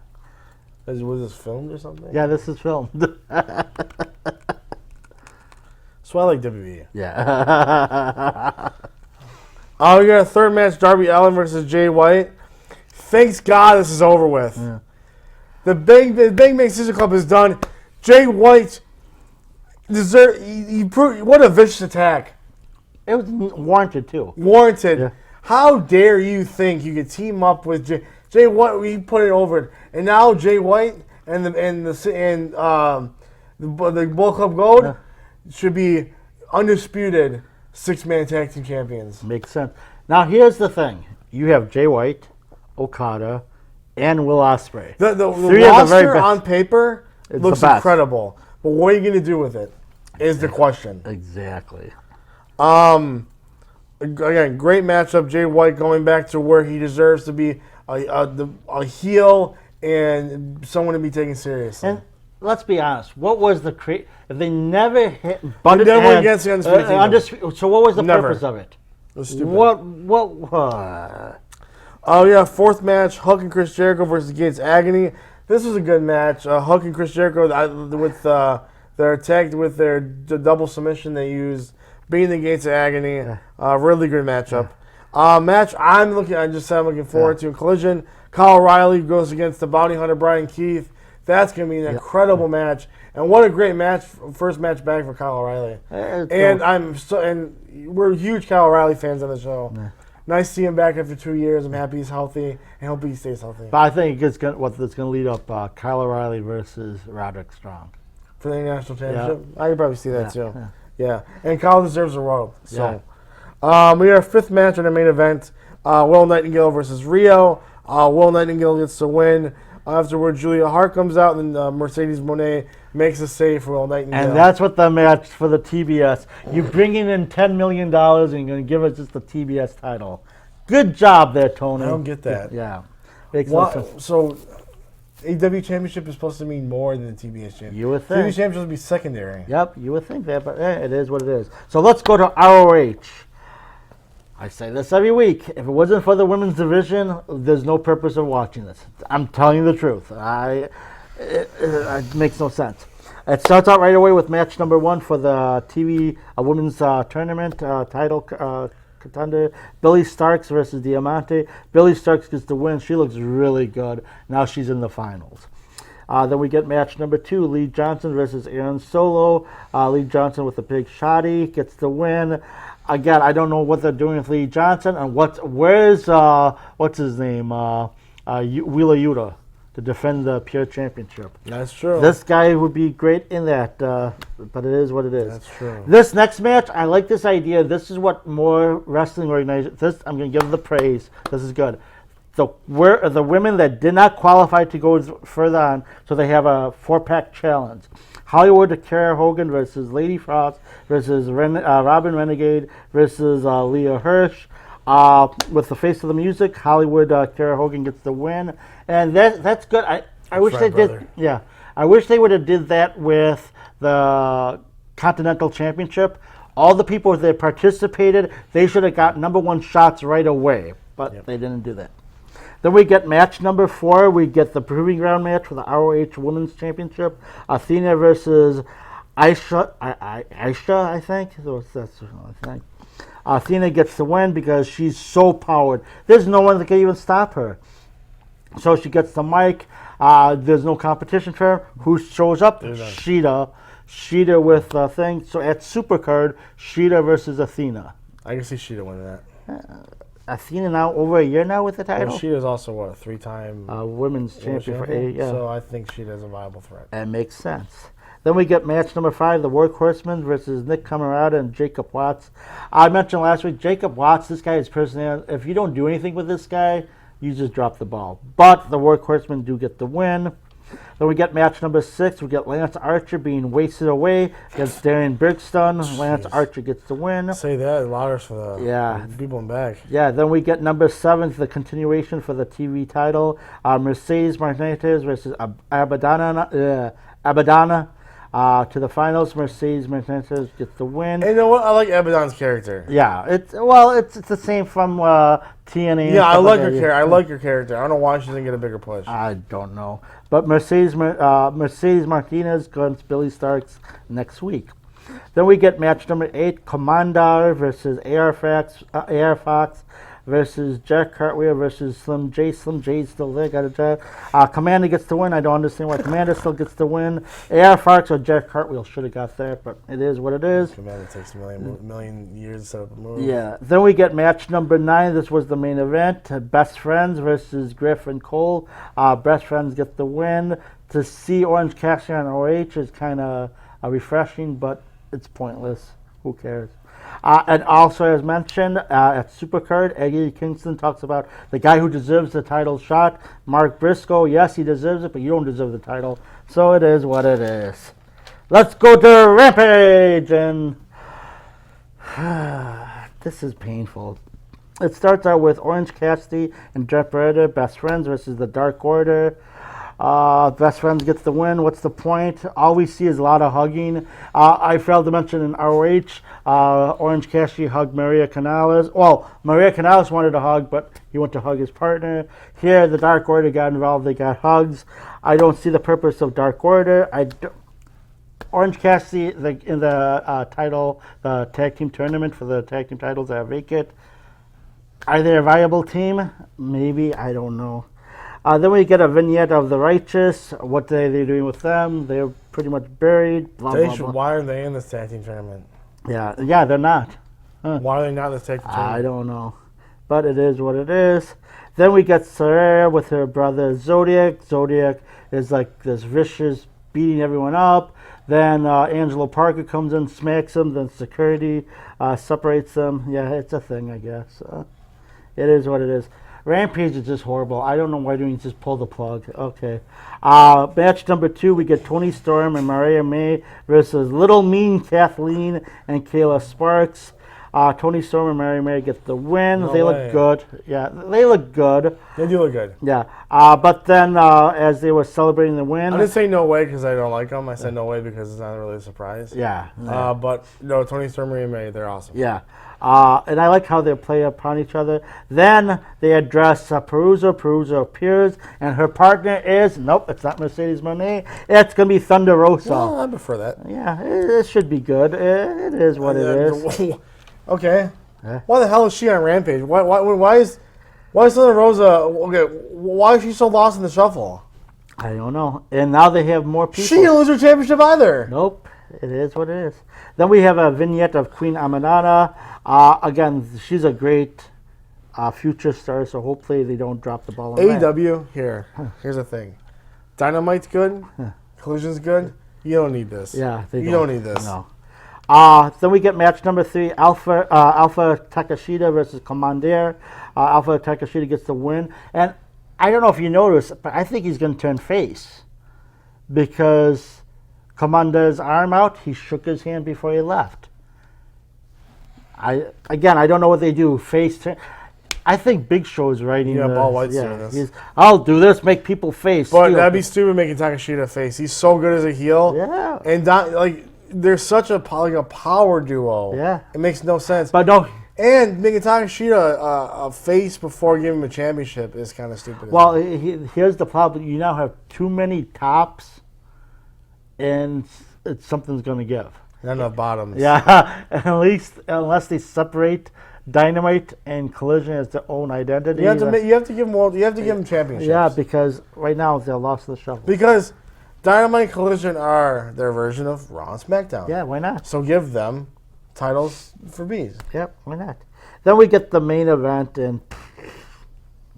Was this filmed or something? Yeah, this is filmed. So I like WWE. Yeah. We got a third match: Darby Allin versus Jay White. Thanks God this is over with. Yeah. The Bang Bang Scissor Club is done. Jay White what a vicious attack. It was warranted too. Warranted. Yeah. How dare you think you could team up with Jay White? We put it over, and now Jay White and the Bullet Club Gold should be undisputed 6-man tag team champions. Makes sense. Now here's the thing: you have Jay White, Okada, and Will Ospreay. The Three of the very roster best. on paper It's looks the best. incredible, but what are you going to do with it? Is the question. Exactly. Again, great matchup. Jay White going back to where he deserves to be a heel and someone to be taken seriously. And let's be honest. What was the if they never butted never went heads, against the Undisputed Kingdom. so what was the Never. purpose of it? It was stupid. What? Oh yeah, fourth match: Hook and Chris Jericho versus Gates Agony. This was a good match. Hook and Chris Jericho they're tagged with their double submission they used, beating the Gates of Agony. Really good matchup. Match I'm looking forward to. Collision. Kyle O'Reilly goes against the Bounty Hunter Brian Keith. That's going to be an incredible match. And what a great match! First match back for Kyle O'Reilly. And we're huge Kyle O'Reilly fans on the show. Yeah. Nice to see him back after 2 years. I'm happy he's healthy and hope he stays healthy. But I think it's going to lead up Kyle O'Reilly versus Roderick Strong for the international championship. I could probably see that too. Yeah. And Kyle deserves a robe. So we got our fifth match in the main event: Will Nightingale versus Rio. Will Nightingale gets the win. Afterward, Julia Hart comes out, and Mercedes Mone makes a save for Will Nightingale. And that's what the match for the TBS. You're bringing in $10 million, and you're going to give us just the TBS title. Good job there, Tony. I don't get that. Yeah. Makes no sense. So, AEW Championship is supposed to mean more than the TBS Championship. You would think. TBS Championship would be secondary. Yep, you would think that, but it is what it is. So let's go to ROH. I say this every week. If it wasn't for the women's division, there's no purpose of watching this. I'm telling you the truth. It makes no sense. It starts out right away with match number 1 for the TV women's tournament title contender. Billy Starks versus Diamante. Billy Starks gets the win. She looks really good. Now she's in the finals. Then we get match number 2, Lee Johnson versus Aaron Solo. Lee Johnson with the big shotty gets the win. Again, I don't know what they're doing with Lee Johnson and where's what's his name, Wheeler Yuta to defend the Pure Championship. That's true. This guy would be great in that, but it is what it is. That's true. This next match, I like this idea. This is what more wrestling organizations. I'm going to give them the praise. This is good. The women that did not qualify to go further on, so they have a 4-pack challenge. Hollywood to Kara Hogan versus Lady Frost versus Robin Renegade versus Leah Hirsch. With the face of the music, Hollywood Kara Hogan gets the win, and that's good. I wish they did. Yeah, I wish they would have did that with the Continental Championship. All the people that participated, they should have got #1 shots right away, but they didn't do that. Then we get match number 4. We get the proving ground match for the ROH Women's Championship. Athena versus Aisha, I think. That's I think. Athena gets the win because she's so powered. There's no one that can even stop her. So she gets the mic. There's no competition for her. Who shows up? Sheeta. Sheeta with the thing. So at Supercard, Sheeta versus Athena. I can see Sheeta winning that. Athena now over a year now with the title. Well, Sheeta's also what, a 3-time women's champion for A. Yeah. So I think Sheeta's a viable threat. That makes sense. Then we get match number 5, the Workhorsemen versus Nick Camarada and Jacob Watts. I mentioned last week, Jacob Watts, this guy is personality. If you don't do anything with this guy, you just drop the ball. But the Workhorsemen do get the win. Then we get match number 6. We get Lance Archer being wasted away against Darian Bergstone. Lance Archer gets the win. Say that louder for the people in back. Yeah, then we get number 7, the continuation for the TV title. Mercedes Martinez versus Abadana. To the finals, Mercedes Martinez gets the win. And you know what? I like Abaddon's character. Yeah, it's the same from TNA. Yeah, I like her character. I like her character. I don't know why she didn't get a bigger push. I don't know, but Mercedes Martinez against Billy Starks next week. Then we get match number 8, Commander versus AR Fox versus Jack Cartwheel versus Slim J. Slim J's still there, got a job. Commander gets the win. I don't understand why Commander still gets the win. AR Fox or Jack Cartwheel should have got there, but it is what it is. Commander takes a million years to set up a move. Yeah. Then we get match number 9. This was the main event. Best Friends versus Griff and Cole. Best Friends get the win. To see Orange Cassidy on OH is kind of refreshing, but it's pointless. Who cares? And also, as mentioned, at Supercard, Eddie Kingston talks about the guy who deserves the title shot, Mark Briscoe. Yes, he deserves it, but you don't deserve the title. So it is what it is. Let's go to Rampage. And this is painful. It starts out with Orange Cassidy and Jeff Beretta, Best Friends versus the Dark Order. Best Friends gets the win. What's the point? All we see is a lot of hugging. I failed to mention in ROH, Orange Cassidy hugged Maria Canales. Well, Maria Canales wanted to hug, but he went to hug his partner. Here, the Dark Order got involved. They got hugs. I don't see the purpose of Dark Order. Orange Cassidy in the title, the tag team tournament for the tag team titles are vacant. Are they a viable team? Maybe. I don't know. Then we get a vignette of the Righteous. What are they doing with them? They're pretty much buried. Blah, blah, blah. Why are they in this tag team tournament? Yeah, they're not. Why are they not in this tag team tournament? I don't know. But it is what it is. Then we get Saraya with her brother Zodiac. Zodiac is like this vicious, beating everyone up. Then Angelo Parker comes in, smacks him. Then security separates them. Yeah, it's a thing, I guess. It is what it is. Rampage is just horrible. I don't know why don't you just pull the plug. Okay. Match number 2, we get Toni Storm and Mariah May versus Little Mean Kathleen and Kayla Sparks. Toni Storm and Mariah May get the win. No they way. look good. Yeah, they look good. They do look good. Yeah. But then as they were celebrating the win. I didn't say no way because I don't like them. I said no way because it's not really a surprise. Yeah. But no, Toni Storm and Mariah May, they're awesome. Yeah. And I like how they play upon each other. Then they address Perusa. Perusa appears, and her partner is, nope, it's not Mercedes Mone. It's going to be Thunder Rosa. Well, I prefer that. Yeah, it should be good. It is what it is. Okay. Why the hell is she on Rampage? Why is Thunder Rosa, okay, why is she so lost in the shuffle? I don't know. And now they have more people. She didn't lose her championship either. Nope. It is what it is. Then we have a vignette of Queen Aminata. Again, she's a great future star, so hopefully they don't drop the ball on that. AEW, here's the thing. Dynamite's good. Collision's good. You don't need this. Yeah, you don't need this. No. Then we get match number 3, Alpha Takashita versus Commander. Alpha Takashita gets the win. And I don't know if you noticed, but I think he's going to turn face. Because Commander's arm out, he shook his hand before he left. I don't know what they do. I think Big Show is writing. Yeah, Paul White's doing this. I'll do this, make people face. But that'd be stupid making Takeshita face. He's so good as a heel. Yeah. And they're such a power duo. Yeah. It makes no sense. But no. And making Takeshita a face before giving him a championship is kind of stupid. Well, here's the problem. You now have too many tops, and something's going to give. Not enough bottoms. Yeah, at least unless they separate Dynamite and Collision as their own identity. You have to give them championships. Yeah, because right now they're lost to the shuffle. Because Dynamite and Collision are their version of Raw and SmackDown. Yeah, why not? So give them titles for bees. Yep, why not? Then we get the main event and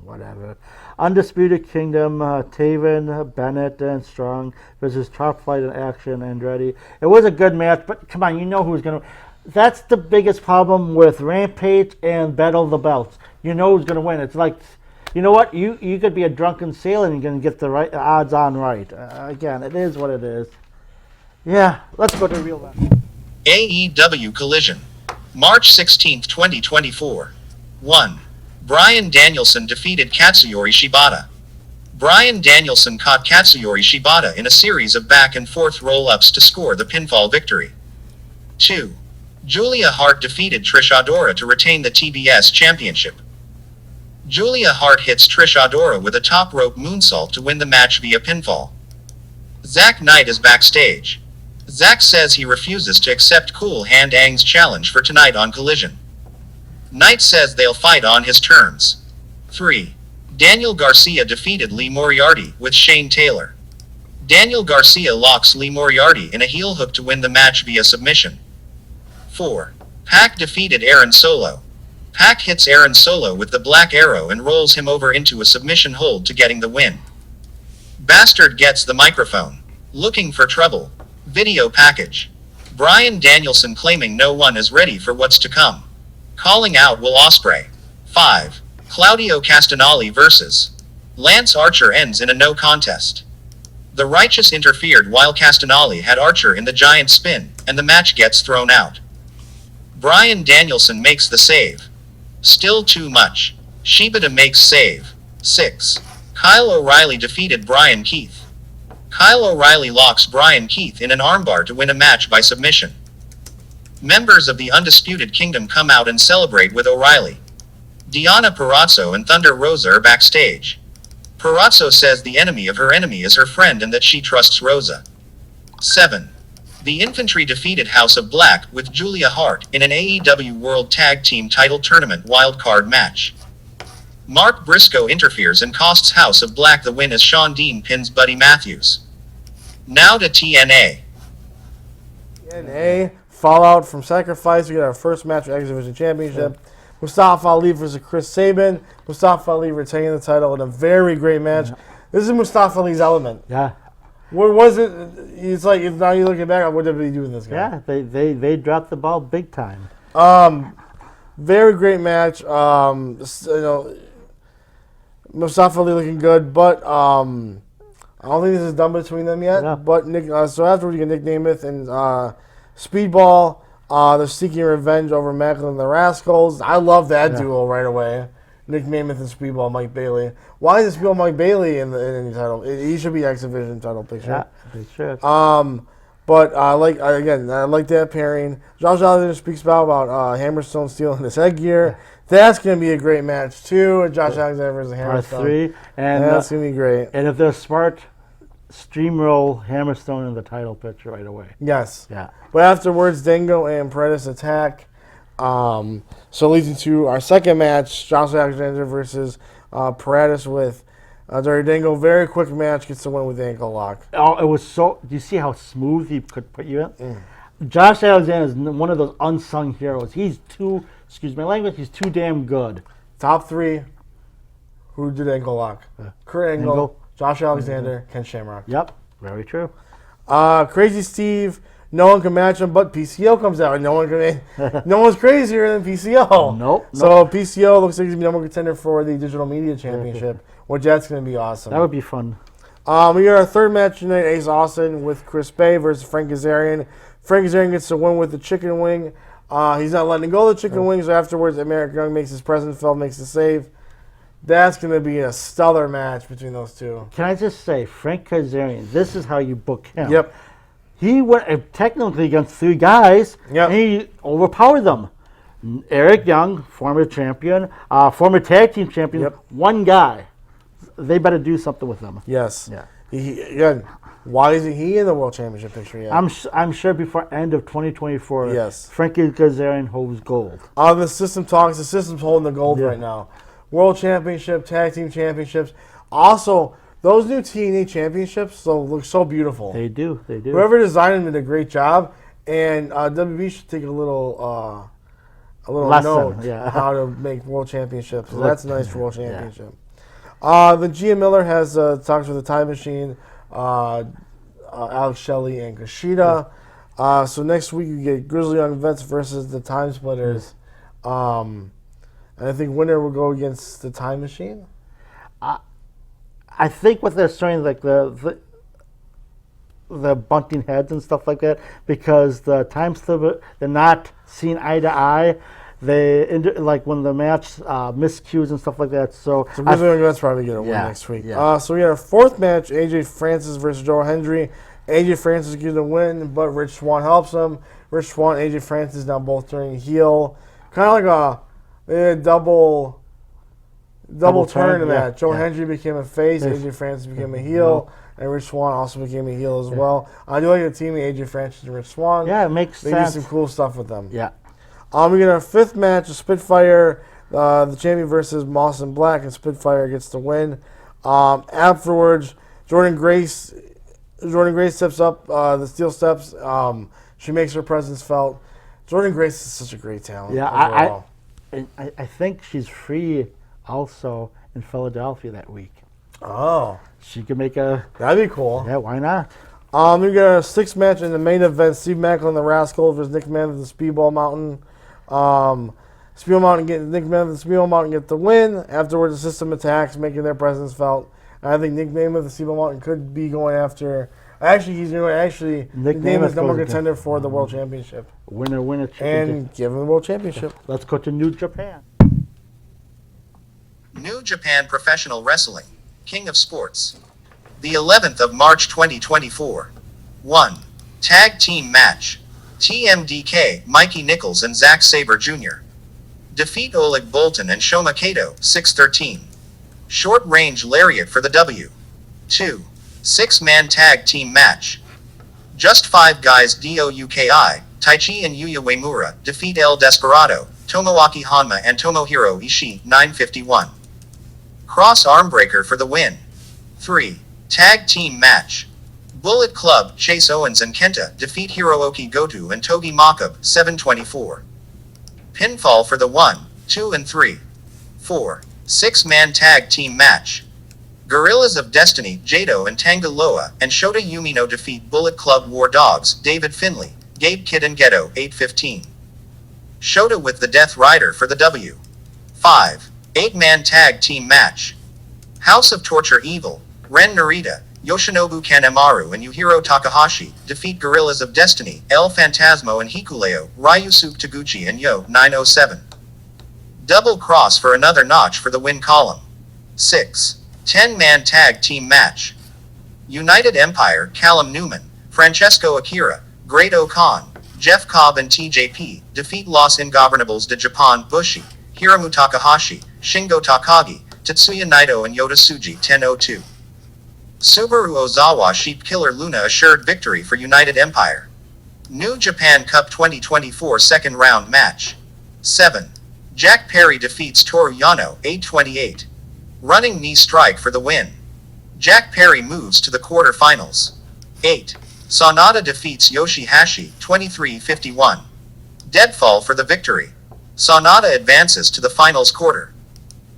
whatever. Undisputed Kingdom, Taven, Bennett, and Strong versus Top Flight and Action and Andretti. It was a good match, but come on, you know who's going to... That's the biggest problem with Rampage and Battle of the Belts. You know who's going to win. It's like, you know what? You could be a drunken sailor and you're going to get the right odds on right. Again, it is what it is. Yeah, let's go to real match. AEW Collision. March 16, 2024. 1. Bryan Danielson defeated Katsuyori Shibata. Bryan Danielson caught Katsuyori Shibata in a series of back-and-forth roll-ups to score the pinfall victory. 2. Julia Hart defeated Trish Adora to retain the TBS Championship. Julia Hart hits Trish Adora with a top rope moonsault to win the match via pinfall. Zack Knight is backstage. Zack says he refuses to accept Cool Hand Ang's challenge for tonight on Collision. Knight says they'll fight on his terms. 3. Daniel Garcia defeated Lee Moriarty with Shane Taylor. Daniel Garcia locks Lee Moriarty in a heel hook to win the match via submission. 4. Pac defeated Aaron Solo. Pac hits Aaron Solo with the Black Arrow and rolls him over into a submission hold to getting the win. Bastard gets the microphone. Looking for trouble. Video package. Bryan Danielson claiming no one is ready for what's to come. Calling out Will Ospreay. 5. Claudio Castagnoli vs. Lance Archer ends in a no contest. The Righteous interfered while Castagnoli had Archer in the giant spin, and the match gets thrown out. Bryan Danielson makes the save. Still too much. Shibata makes save. 6. Kyle O'Reilly defeated Brian Keith. Kyle O'Reilly locks Brian Keith in an armbar to win a match by submission. Members of the Undisputed Kingdom come out and celebrate with O'Reilly. Deonna Purrazzo and Thunder Rosa are backstage. Purrazzo says the enemy of her enemy is her friend and that she trusts Rosa. 7. The Infantry defeated House of Black with Julia Hart in an AEW World Tag Team Title Tournament wildcard match. Mark Briscoe interferes and costs House of Black the win as Shawn Dean pins Buddy Matthews. Now to TNA. TNA, Fallout from Sacrifice. We got our first match for X Division Championship. Mustafa Ali versus Chris Sabin. Mustafa Ali retaining the title in a very great match. This is Mustafa Ali's element. Yeah. What was it? It's like, now you're looking back, what did they do with this guy? Yeah, they dropped the ball big time. Very great match. Mustafa Ali looking good, but I don't think this is done between them yet. Yeah. But so afterwards, you get Nic Nemeth and Speedball. They're seeking revenge over Macklin and the Rascals. I love that duo right away. Nic Nemeth and Speedball Mike Bailey. Why is Speedball Mike Bailey in the title? He should be X Division title picture. Yeah, they should. But I like that pairing. Josh Alexander speaks about Hammerstone stealing his headgear. That's going to be a great match too. Josh Alexander versus Hammerstone. 3, and that's going to be great. And if they're smart, steamroll Hammerstone in the title picture right away. Yes. Yeah. But afterwards, Dango and Paredes attack. So leads into our second match, Josh Alexander versus Paredes with Dirty Dango. Very quick match, gets the win with the ankle lock. Oh, it was so... Do you see how smooth he could put you in? Josh Alexander is one of those unsung heroes. He's too... Excuse my language. He's too damn good. Top 3, who did ankle lock? Kurt Angle, Josh Alexander, Ken Shamrock. Yep, very true. Crazy Steve, no one can match him, but PCO comes out. No one's crazier than PCO. Nope. So PCO looks like he's going to be number one contender for the Digital Media Championship, which that's going to be awesome. That would be fun. We got our third match tonight, Ace Austin with Chris Bay versus Frank Kazarian. Frank Kazarian gets the win with the chicken wing. He's not letting go of the chicken wings. Afterwards, Eric Young makes his presence felt, makes the save. That's going to be a stellar match between those two. Can I just say, Frank Kazarian, this is how you book him. Yep. He went technically against 3 guys, Yep. and he overpowered them. Eric Young, former champion, former tag team champion, Yep. 1 guy. They better do something with him. Yes. Yeah. Again, why isn't he in the World Championship picture yet? I'm sure before end of 2024, Yes. Frankie Kazarian holds gold. The system talks. The system's holding the gold right now. World Championship, Tag Team Championships. Also, those new TNA Championships look so beautiful. They do. Whoever designed them did a great job, and WWE should take a little Lesson, note yeah. how to make World Championships. So that's nice for World Championship. Then Gia Miller has talks with the Time Machine, Alex Shelley, and Kushida. So next week you get Grizzly Young Vets versus the Time Splitters. And I think winner will go against the Time Machine. I think what they're showing, like the bunting heads and stuff like that, because the time slip, they're not seeing eye to eye. They like when the match miscues and stuff like that. So Grizzly Young Vets probably get a win next week. Yeah. So we had our 4th match: AJ Francis versus Joe Hendry. AJ Francis gets a win, but Rich Swann helps him. Rich Swann, AJ Francis now both turning heel, kind of like a double turn in that. Joe Hendry became a face, AJ Francis became a heel, and Rich Swann also became a heel as well. I do like the team of AJ Francis and Rich Swann. Yeah, it makes they sense. do some cool stuff with them. Yeah. We get our 5th match, Spitfire, the champion versus Moss and Black, and Spitfire gets the win. Afterwards, Jordan Grace steps up the steel steps. She makes her presence felt. Jordan Grace is such a great talent. Yeah, I think she's free also in Philadelphia that week. Oh. She could make a... That'd be cool. Yeah, why not? We got our 6th match in the main event, Steve Macklin and the Rascal versus Nic Nemeth and the Speedball Mountain. Nic Nemeth and the Speedball Mountain get the win. Afterwards, the system attacks, making their presence felt. And I think Nic Nemeth and the Speedball Mountain could be going after... Nic Nemeth is number one contender for the World Championship. Winner, chicken. And give him the World Championship. Let's go to New Japan. New Japan Professional Wrestling, King of Sports. The 11th of March 2024. 1. Tag Team Match. TMDK, Mikey Nichols and Zack Sabre Jr. Defeat Oleg Boltin and Shoma Kato, 6-13. Short Range Lariat for the W. 2. 6-man Tag Team Match. Just 5 Guys DOUKI, Taichi and Yuya Uemura, defeat El Desperado, Tomoaki Honma and Tomohiro Ishii, 9:51. Cross Armbreaker for the win. 3. Tag Team Match. Bullet Club, Chase Owens and Kenta, defeat Hirooki Goto and Togi Makabe, 7:24. Pinfall for the 1, 2 and 3. 4. 6-man Tag Team Match. Guerrillas of Destiny, Jado and Tanga Loa, and Shota Umino defeat Bullet Club War Dogs, David Finlay, Gabe Kidd and Geto, 8:15. Shota with the Death Rider for the W. 5. 8-man Tag Team Match. House of Torture Evil, Ren Narita, Yoshinobu Kanemaru and Yujiro Takahashi, defeat Guerrillas of Destiny, El Phantasmo and Hikuleo, Ryusuke Taguchi and Yo, 9:07. Double Cross for another notch for the win column. 6. 10-man Tag Team Match. United Empire, Callum Newman, Francesco Akira, Great Okan, Jeff Cobb and TJP, defeat Los Ingobernables de Japan Bushi, Hiramu Takahashi, Shingo Takagi, Tetsuya Naito and Yota Tsuji, 10:02. Subaru Ozawa Sheep Killer Luna assured victory for United Empire. New Japan Cup 2024 second round match. 7. Jack Perry defeats Toru Yano, 8:28. Running knee strike for the win. Jack Perry moves to the quarterfinals. 8. SANADA defeats Yoshihashi, 23:51. Deadfall for the victory. SANADA advances to the finals quarter.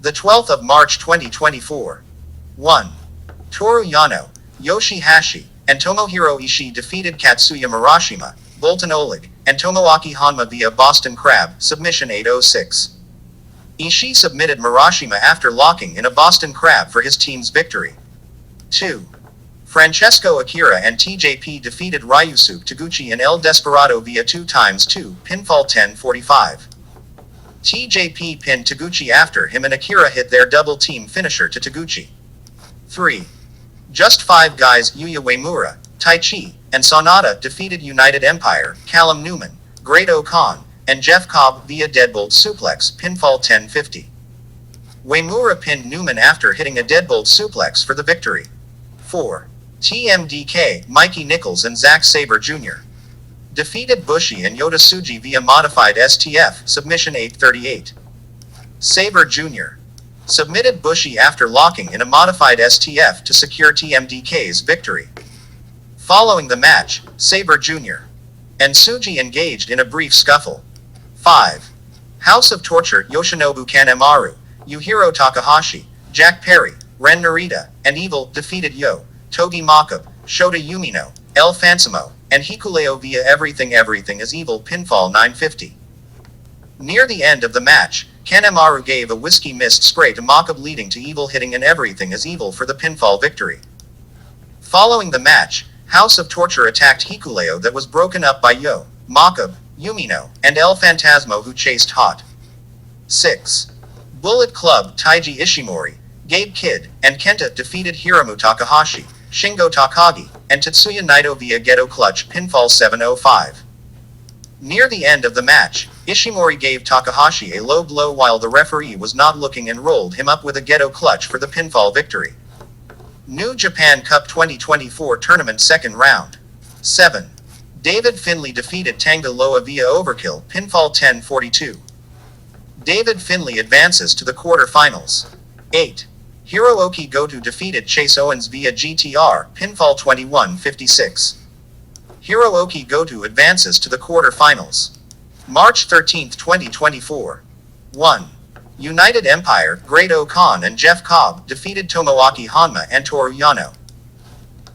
The 12th of March 2024. 1. Toru Yano, Yoshihashi, and Tomohiro Ishii defeated Katsuya Murashima, Boltin Oleg, and Tomoaki Honma via Boston Crab, submission 8:06. Ishii submitted Murashima after locking in a Boston Crab for his team's victory. 2. Francesco Akira and TJP defeated Ryusuke Taguchi and El Desperado via 2x2 pinfall 10:45. TJP pinned Taguchi after him and Akira hit their double team finisher to Taguchi. 3. Just 5 Guys Yuya Uemura, Taichi, and Sanada defeated United Empire, Callum Newman, Great-O-Khan, and Jeff Cobb via deadbolt suplex pinfall 10:50. Uemura pinned Newman after hitting a deadbolt suplex for the victory. 4. TMDK, Mikey Nichols and Zack Sabre Jr. defeated Bushi and Yota Tsuji via modified STF submission 8:38. Sabre Jr. submitted Bushi after locking in a modified STF to secure TMDK's victory. Following the match, Sabre Jr. and Tsuji engaged in a brief scuffle. 5. House of Torture Yoshinobu Kanemaru, Yujiro Takahashi, Jack Perry, Ren Narita, and Evil defeated Yo, Togi Makabe, Shota Umino, El Phantasmo, and Hikuleo via Everything is Evil pinfall 9:50. Near the end of the match, Kanemaru gave a whiskey mist spray to Makabe leading to Evil hitting an Everything is Evil for the pinfall victory. Following the match, House of Torture attacked Hikuleo that was broken up by Yo, Makabe, Umino, and El Phantasmo who chased Hot. 6. Bullet Club Taiji Ishimori, Gabe Kidd, and Kenta defeated Hiromu Takahashi, Shingo Takagi, and Tetsuya Naito via Ghetto Clutch pinfall 7:05. Near the end of the match, Ishimori gave Takahashi a low blow while the referee was not looking and rolled him up with a Ghetto Clutch for the pinfall victory. New Japan Cup 2024 Tournament Second Round. 7. David Finlay defeated Tanga Loa via Overkill pinfall 10:42. David Finlay advances to the quarterfinals. 8. Hirooki Goto defeated Chase Owens via GTR pinfall 21:56. Hirooki Goto advances to the quarterfinals. March 13, 2024. 1. United Empire, Great-O-Khan and Jeff Cobb defeated Tomoaki Honma and Toru Yano.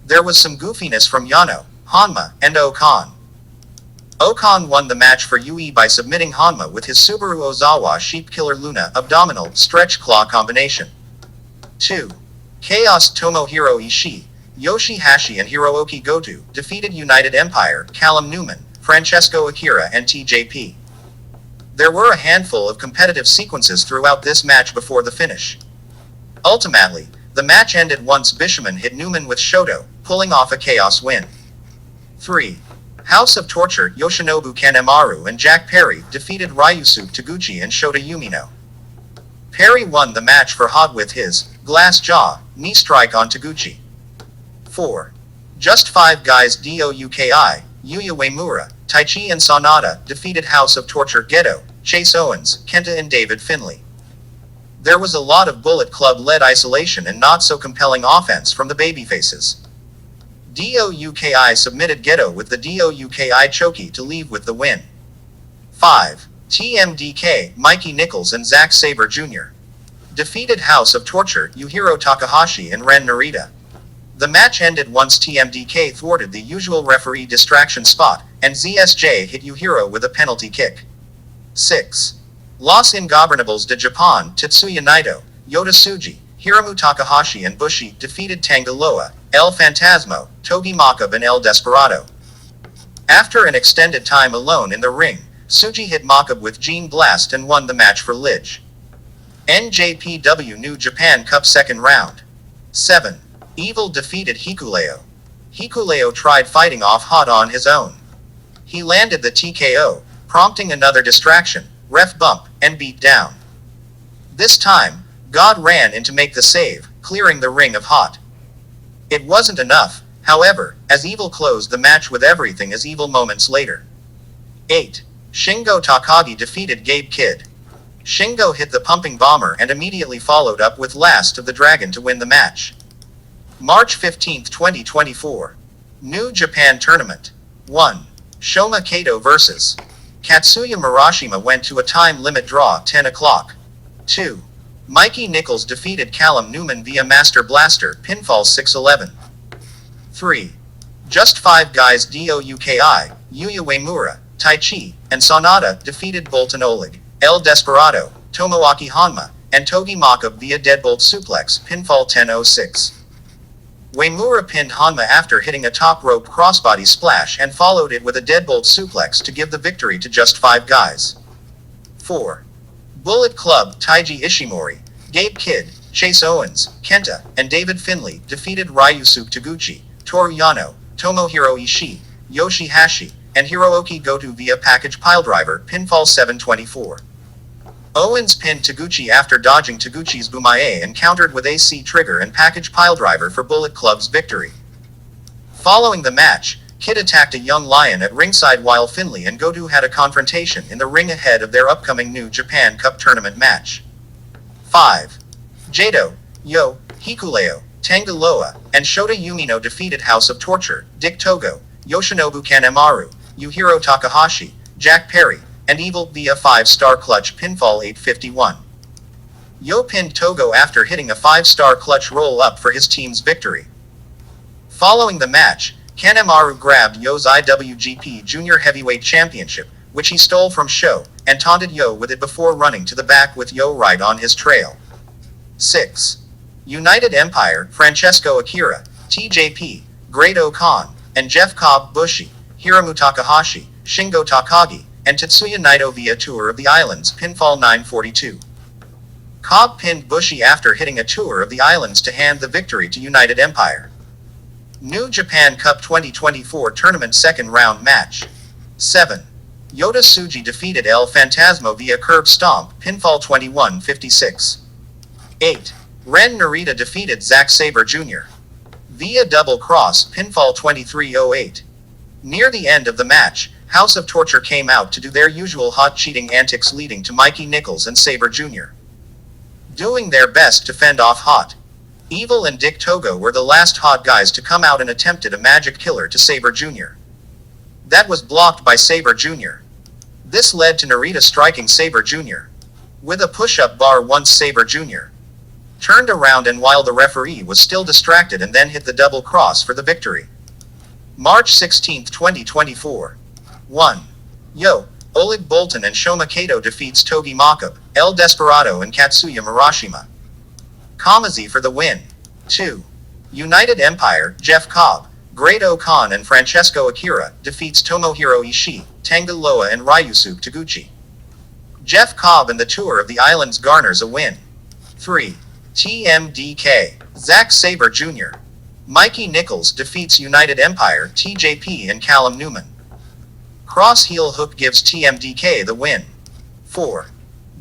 There was some goofiness from Yano, Honma, and O-Khan. O-Khan won the match for UE by submitting Honma with his Subaru Ozawa Sheep Killer Luna abdominal stretch claw combination. 2. Chaos Tomohiro Ishii, Yoshi-Hashi and Hirooki Goto defeated United Empire, Callum Newman, Francesco Akira and TJP. There were a handful of competitive sequences throughout this match before the finish. Ultimately, the match ended once Bishamon hit Newman with Shoto, pulling off a chaos win. 3. House of Torture Yoshinobu Kanemaru and Jack Perry defeated Ryusuke Taguchi and Shota Umino. Perry won the match for Hot with his glass jaw knee strike on Taguchi. 4. Just 5 Guys DOUKI, Yuya Uemura, Taichi and Sanada defeated House of Torture Gedo, Chase Owens, Kenta and David Finlay. There was a lot of Bullet Club-led isolation and not so compelling offense from the babyfaces. DOUKI submitted Gedo with the DOUKI Choki to leave with the win. 5. TMDK, Mikey Nichols and Zack Sabre Jr. defeated House of Torture, Yujiro Takahashi and Ren Narita. The match ended once TMDK thwarted the usual referee distraction spot, and ZSJ hit Yujiro with a penalty kick. 6. Los Ingobernables de Japan Tetsuya Naito, Yota Tsuji, Hiromu Takahashi and Bushi defeated Tanga Loa, El Phantasmo, Togi Makabe and El Desperado. After an extended time alone in the ring, Tsuji hit Makabe with Gene Blast and won the match for Lidge. NJPW New Japan Cup Second Round. 7. Evil defeated Hikuleo. Hikuleo tried fighting off Hot on his own. He landed the TKO, prompting another distraction, ref bump, and beat down. This time, God ran in to make the save, clearing the ring of Hot. It wasn't enough, however, as Evil closed the match with Everything is Evil moments later. 8. Shingo Takagi defeated Gabe Kidd. Shingo hit the pumping bomber and immediately followed up with Last of the Dragon to win the match. March 15, 2024. New Japan Tournament. 1. Shoma Kato vs. Katsuya Murashima went to a time limit draw 10 o'clock. 2. Mikey Nichols defeated Callum Newman via Master Blaster pinfall 6:11. 3. Just 5 Guys DOUKI, Yuya Uemura, Taichi, and Sanada defeated Bolton Oleg, El Desperado, Tomoaki Honma, and Togi Makabe via deadbolt suplex pinfall 10:06. Uemura pinned Hanma after hitting a top rope crossbody splash and followed it with a deadbolt suplex to give the victory to just 5 guys. 4. Bullet Club, Taiji Ishimori, Gabe Kidd, Chase Owens, Kenta, and David Finlay defeated Ryusuke Taguchi, Toru Yano, Tomohiro Ishii, Yoshi-Hashi, and Hirooki Goto via package piledriver pinfall 724. Owens pinned Taguchi after dodging Taguchi's Bumae and countered with AC trigger and package piledriver for Bullet Club's victory. Following the match, Kidd attacked a young lion at ringside while Finlay and Goto had a confrontation in the ring ahead of their upcoming New Japan Cup Tournament match. 5. Jado, Yo, Hikuleo, Tanga Loa, and Shota Umino defeated House of Torture, Dick Togo, Yoshinobu Kanemaru, Yujiro Takahashi, Jack Perry, and Evil via 5-star clutch pinfall 851. Yo pinned Togo after hitting a 5-star clutch roll-up for his team's victory. Following the match, Kanemaru grabbed Yo's IWGP Junior Heavyweight Championship, which he stole from Sho, and taunted Yo with it before running to the back with Yo right on his trail. 6. United Empire, Francesco Akira, TJP, Great-O-Khan, and Jeff Cobb Bushi, Hiromu Takahashi, Shingo Takagi, and Tetsuya Naito via Tour of the Islands pinfall 942. Cobb pinned Bushi after hitting a Tour of the Islands to hand the victory to United Empire. New Japan Cup 2024 Tournament Second Round Match. 7. Yota Tsuji defeated El Phantasmo via curb stomp pinfall 21-56. 8. Ren Narita defeated Zack Sabre Jr. via double cross pinfall 23-08. Near the end of the match, House of Torture came out to do their usual hot cheating antics leading to Mikey Nicholls and Sabre Jr. doing their best to fend off Hot. Evil and Dick Togo were the last Hot guys to come out and attempted a magic killer to Sabre Jr. That was blocked by Sabre Jr. This led to Narita striking Sabre Jr. with a push-up bar once Sabre Jr. turned around and while the referee was still distracted and then hit the double cross for the victory. March 16, 2024. 1. Yo, Oleg Boltin and Shoma Kato defeats Togi Makabe, El Desperado and Katsuya Murashima. Kamazi for the win. 2. United Empire, Jeff Cobb, Great-O-Khan and Francesco Akira defeats Tomohiro Ishii, Tanga Loa and Ryusuke Taguchi. Jeff Cobb and the Tour of the Islands garners a win. 3. TMDK, Zack Sabre Jr. Mikey Nicholls defeats United Empire, TJP and Callum Newman. Cross heel hook gives TMDK the win. 4.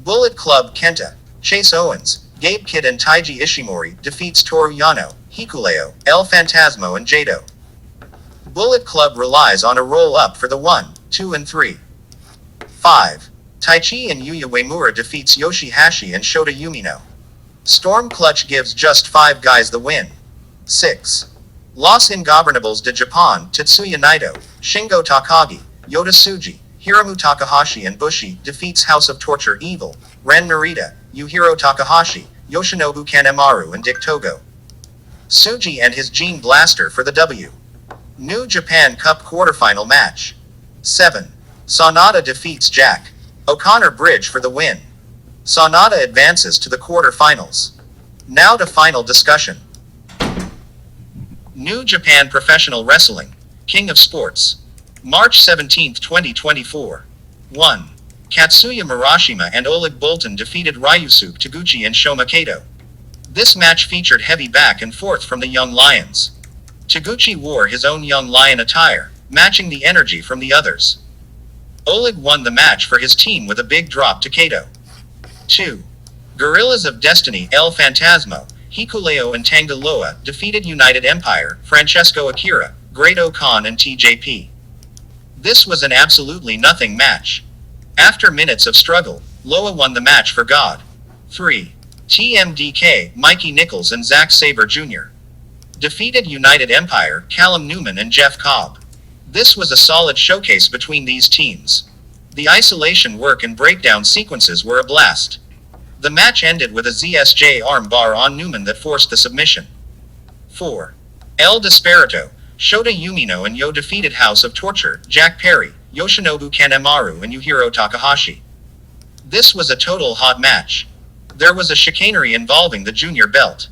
Bullet Club Kenta, Chase Owens, Gabe Kidd and Taiji Ishimori defeats Toru Yano, Hikuleo, El Phantasmo and Jado. Bullet Club relies on a roll-up for the 1, 2 and 3. 5. Taichi and Yuya Uemura defeats Yoshi-Hashi and Shota Umino. Storm Clutch gives just 5 guys the win. 6. Los Ingobernables de Japan, Tetsuya Naito, Shingo Takagi, Yota Tsuji, Hiromu Takahashi and Bushi defeats House of Torture Evil, Ren Narita, Yujiro Takahashi, Yoshinobu Kanemaru and Dick Togo. Tsuji and his Gene Blaster for the W. New Japan Cup quarterfinal match. 7. SANADA defeats Jack O'Connor Bridge for the win. SANADA advances to the quarterfinals. Now to final discussion. New Japan Professional Wrestling, King of Sports. March 17, 2024. 1. Katsuya Murashima and Oleg Boltin defeated Ryusuke Taguchi and Shoma Kato. This match featured heavy back and forth from the Young Lions. Taguchi wore his own Young Lion attire, matching the energy from the others. Oleg won the match for his team with a big drop to Kato. 2. Guerrillas of Destiny El Phantasmo, Hikuleo and Tanga Loa defeated United Empire, Francesco Akira, Great-O-Khan and TJP. This was an absolutely nothing match. After minutes of struggle, Loa won the match for God. 3. TMDK, Mikey Nicholls and Zack Sabre Jr. defeated United Empire, Callum Newman and Jeff Cobb. This was a solid showcase between these teams. The isolation work and breakdown sequences were a blast. The match ended with a ZSJ arm bar on Newman that forced the submission. 4. El Desperado, Shota Umino and Yo defeated House of Torture, Jack Perry, Yoshinobu Kanemaru and Yujiro Takahashi. This was a total hot match. There was a chicanery involving the junior belt.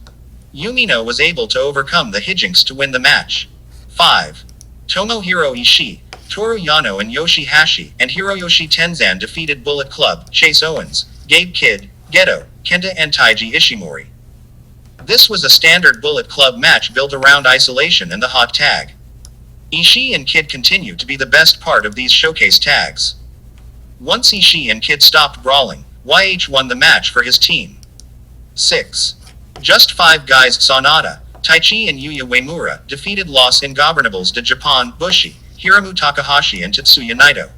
Yumino was able to overcome the hijinks to win the match. 5. Tomohiro Ishii, Toru Yano and Yoshi-Hashi and Hiroyoshi Tenzan defeated Bullet Club, Chase Owens, Gabe Kidd, Geto, Kenta and Taiji Ishimori. This was a standard Bullet Club match built around isolation and the hot tag. Ishii and Kidd continue to be the best part of these showcase tags. Once Ishii and Kidd stopped brawling, YH won the match for his team. 6. Just 5 Guys Sanada, Taichi and Yuya Uemura defeated Los Ingobernables de Japan, Bushi, Hiramu Takahashi and Tetsuya Naito.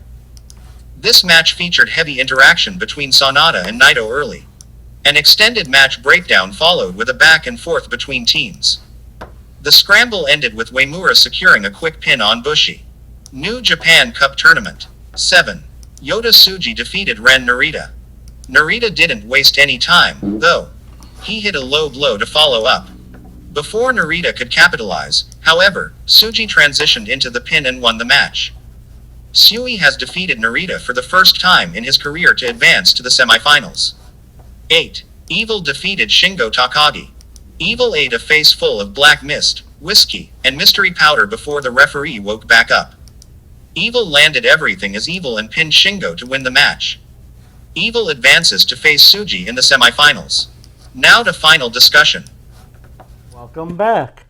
This match featured heavy interaction between Sanada and Naito early. An extended match breakdown followed with a back and forth between teams. The scramble ended with Uemura securing a quick pin on Bushi. New Japan Cup Tournament. 7. Yota Tsuji defeated Ren Narita. Narita didn't waste any time, though. He hit a low blow to follow up. Before Narita could capitalize, however, Tsuji transitioned into the pin and won the match. Tsui has defeated Narita for the first time in his career to advance to the semifinals. 8. Evil defeated Shingo Takagi. Evil ate a face full of black mist, whiskey, and mystery powder before the referee woke back up. Evil landed everything as Evil and pinned Shingo to win the match. Evil advances to face Tsuji in the semifinals. Now to final discussion. Welcome back.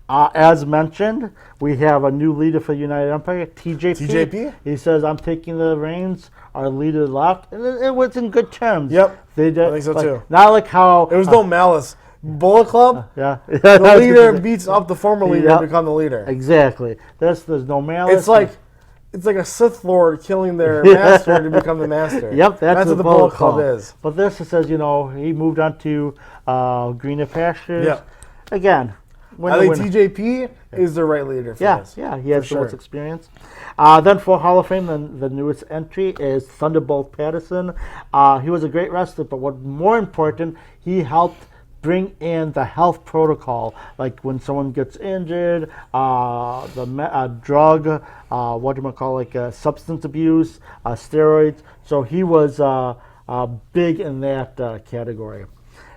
As mentioned, we have a new leader for United Empire, TJP. TJP? He says, I'm taking the reins. Our leader left. And it was in good terms. Yep. They did, I think so too. Not like how... There was no malice. Bullet Club, yeah. the leader beats up the former leader to become the leader. Exactly. There's no malice. It's like a Sith Lord killing their master to become the master. Yep, that's what the Bullet Club is. But this says, he moved on to greener pastures. Yep. Again, I think TJP is the right leader for this. Yeah, he has the most experience. Then for Hall of Fame, the newest entry is Thunderbolt Patterson. He was a great wrestler, but what more important, he helped bring in the health protocol, like when someone gets injured, drug, substance abuse, steroids. So he was big in that category.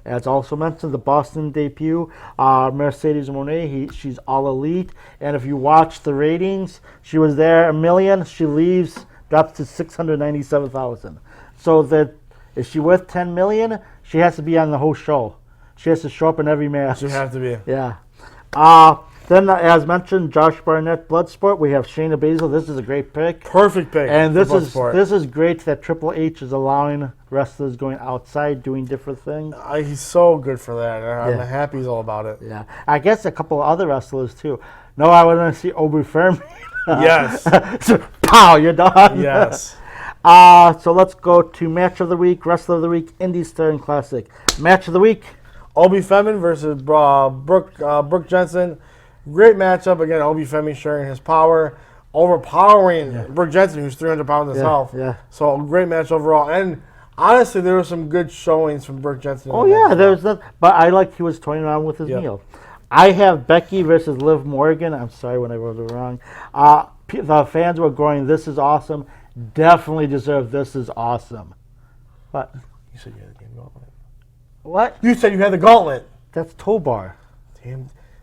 As also mentioned, the Boston debut, Mercedes Mone, she's all elite. And if you watch the ratings, she was there 1 million. She leaves, drops to 697,000. So that if she worth 10 million, she has to be on the whole show. She has to show up in every match. She has to be. Yeah. Then, as mentioned, Josh Barnett, Bloodsport. We have Shayna Baszler. This is a great pick. Perfect pick. And this is great that Triple H is allowing wrestlers going outside, doing different things. He's so good for that. I'm happy he's all about it. Yeah. I guess a couple of other wrestlers, too. No, I want to see Obi Furman. Yes. So, pow, you're done. Yes. So let's go to Match of the Week, Wrestler of the Week, Indie Star and Classic. Match of the Week. Obi Furman versus Brooke Jensen. Great matchup. Again, Obi Furman sharing his power, overpowering Brooke Jensen, who's 300 pounds himself. Yeah. So a great match overall. And honestly, there were some good showings from Brooke Jensen. Oh, yeah. There was that. But I liked he was toying around with his meal. I have Becky versus Liv Morgan. I'm sorry when I wrote it wrong. The fans were going, this is awesome. Definitely deserve this is awesome. But You said you had the damn gauntlet. What? You said you had the gauntlet. That's Tobar.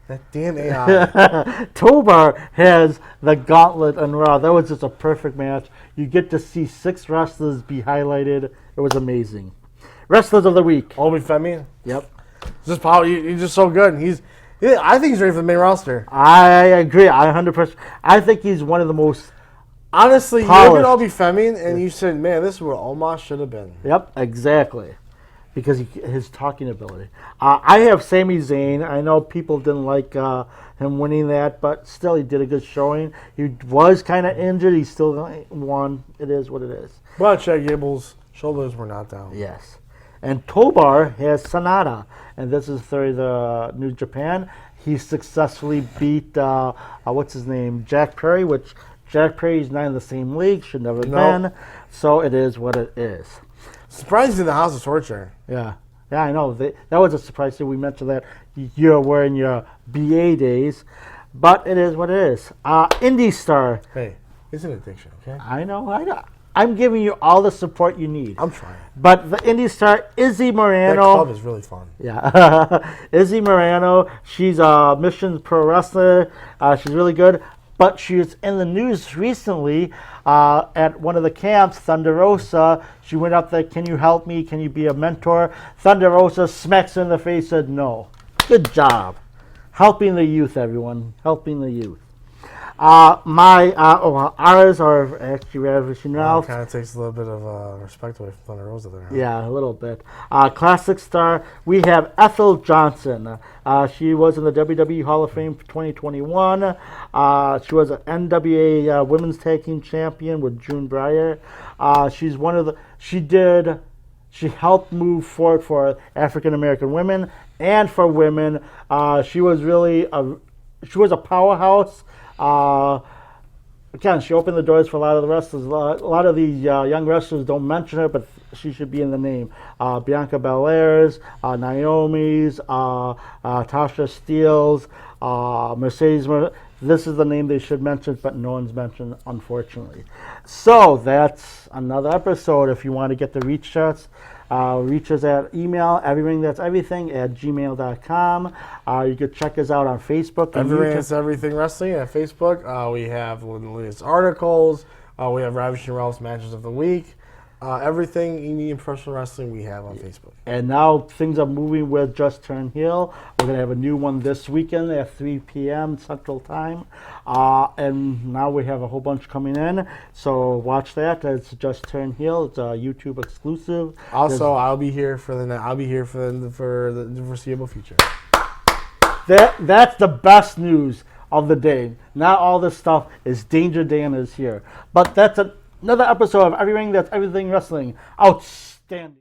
That damn AI. Tobar has the gauntlet on Raw. That was just a perfect match. You get to see 6 wrestlers be highlighted. It was amazing. Wrestlers of the Week. Obi Furman. Yep. Just power. He's just so good. I think he's ready for the main roster. I agree. 100%. I think he's one of the most honestly, you polished. look at Obi Furman and you said, man, this is what Omos should have been. Yep, exactly. Because his talking ability. I have Sami Zayne. I know people didn't like him winning that, but still he did a good showing. He was kind of injured. He still won. It is what it is. But Chad Gable's shoulders were not down. Yes. And Tobar has SANADA. And this is the New Japan. He successfully beat, what's his name, Jack Perry, which Jack Perry's not in the same league. Should never have been. So it is what it is. Surprised he's in the House of Torture. Yeah, I know. That was a surprise. We mentioned that you were in your BA days, but it is what it is. Indie Star. Hey, it's an addiction, okay? I know. I'm giving you all the support you need. I'm trying. But the indie star Izzy That Morano. club is really fun. Yeah. Izzy Morano. She's a Mission Pro Wrestler. She's really good. But she was in the news recently at one of the camps, Thunder Rosa. She went up there, can you help me? Can you be a mentor? Thunder Rosa smacks her in the face, said no. Good job. Helping the youth, everyone. Helping the youth. Ours are actually Ravishing Ralph. Kind of takes a little bit of respect away from Thunder Rosa there. Huh? Yeah, a little bit. Classic star, we have Ethel Johnson. She was in the WWE Hall of Fame for 2021. She was an NWA Women's Tag Team Champion with June Breyer. She's one of the. She helped move forward for African American women and for women. She was a powerhouse. Again, she opened the doors for a lot of the wrestlers. A lot of these young wrestlers don't mention her, but she should be in the name. Bianca Belair's, Naomi's, Tasha Steele's, Mercedes Mone. This is the name they should mention, but no one's mentioned, unfortunately. So that's another episode. If you want to get the reach shots, reach us at email, everythingthat'severything@gmail.com. You can check us out on Facebook. Everything That's Everything Wrestling at Facebook. We have the latest articles. We have Ravishing Ralph's Matches of the Week. Everything you need in professional wrestling we have on Facebook. And now things are moving with Just Turn Heel. We're going to have a new one this weekend at 3 p.m. Central Time. And now we have a whole bunch coming in. So watch that. It's Just Turn Heel. It's a YouTube exclusive. Also, I'll be here for the foreseeable future. That's the best news of the day. Not all this stuff is Danger Dan is here. But that's another episode of Everything That's Everything Wrestling. Outstanding.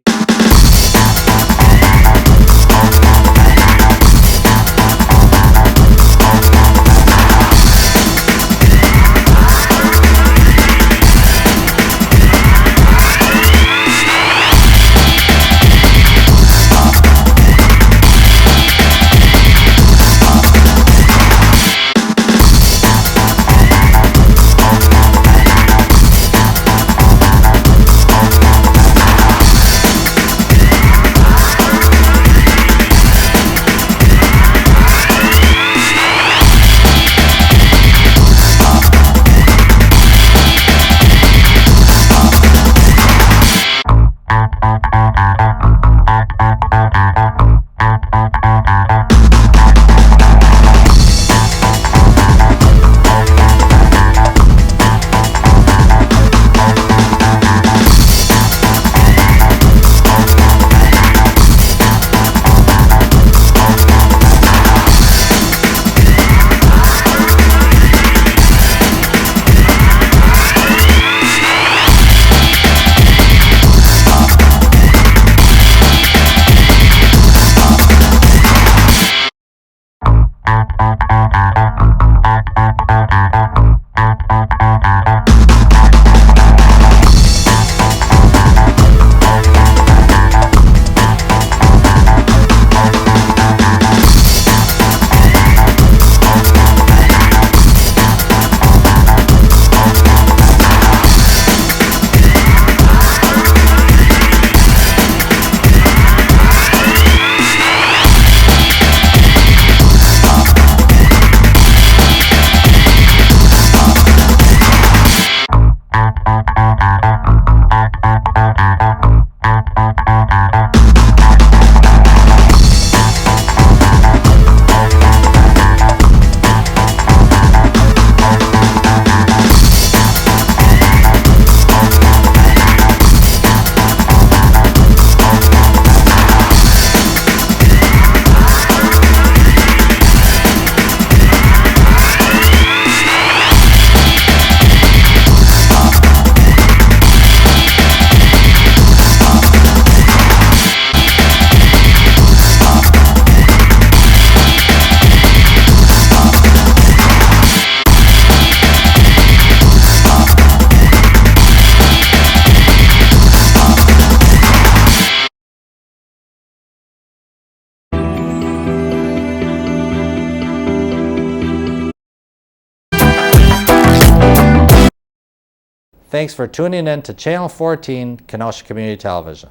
Thanks for tuning in to Channel 14, Kenosha Community Television.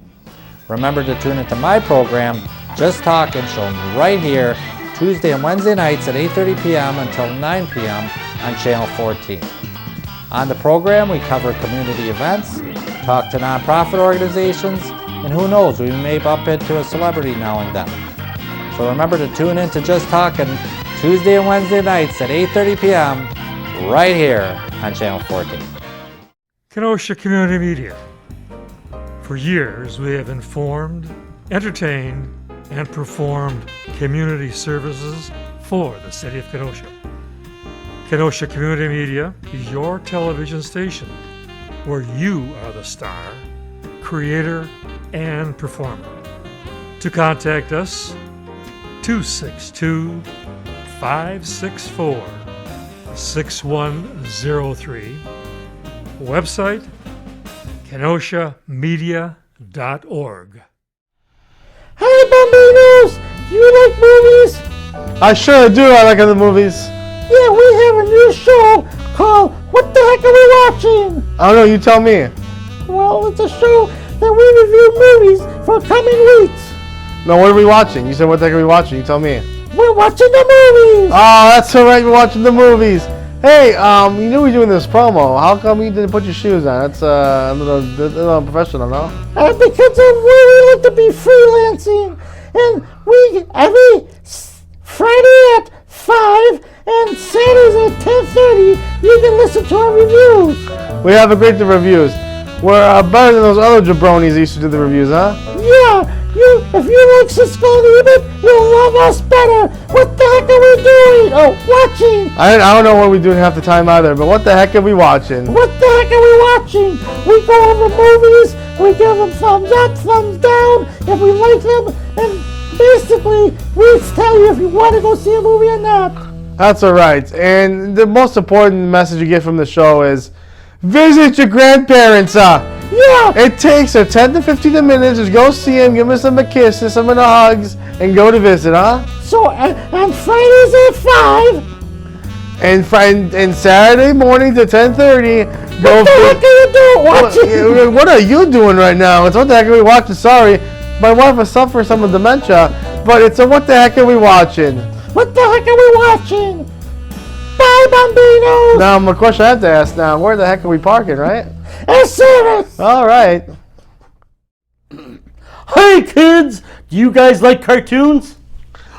Remember to tune into my program, Just Talkin', shown right here, Tuesday and Wednesday nights at 8:30 p.m. until 9 p.m. on Channel 14. On the program, we cover community events, talk to nonprofit organizations, and who knows, we may bump into a celebrity now and then. So remember to tune in to Just Talkin' Tuesday and Wednesday nights at 8:30 p.m. right here on Channel 14. Kenosha Community Media. For years, we have informed, entertained, and performed community services for the city of Kenosha. Kenosha Community Media is your television station where you are the star, creator, and performer. To contact us, 262-564-6103. Website, kenoshamedia.org. Hey, Bambinos! Do you like movies? I sure do. I like other movies. Yeah, we have a new show called What the Heck Are We Watching? I don't know. You tell me. Well, it's a show that we review movies for coming weeks. No, what are we watching? You said what the heck are we watching? You tell me. We're watching the movies. Oh, that's all right. We're watching the movies. Hey, you knew we were doing this promo. How come you didn't put your shoes on? That's a little unprofessional, no? Because of where we like to be freelancing. And we, every Friday at 5 and Saturdays at 10:30, you can listen to our reviews. We have a great reviews. We're better than those other jabronis that used to do the reviews, huh? Yeah, if you like Cisco and Ebert, you'll love us better. What the heck are we doing? Oh, watching. I don't know what we're doing half the time either, but what the heck are we watching? What the heck are we watching? We go over movies, we give them thumbs up, thumbs down, if we like them, and basically, we tell you if you want to go see a movie or not. That's all right. And the most important message you get from the show is, visit your grandparents, Yeah. It takes 10 to 15 minutes. Just go see them, give them some kisses, some of the hugs, and go to visit, huh? So, on Fridays at 5. And Saturday morning to 10:30, go. What the heck are you doing? Watching? What are you doing right now? It's what the heck are we watching? Sorry, my wife is suffering some dementia, but it's a what the heck are we watching? What the heck are we watching? Bye, Bambinos. Now, my question I have to ask now, where the heck are we parking, right? Service. All right. Hey, kids. Do you guys like cartoons?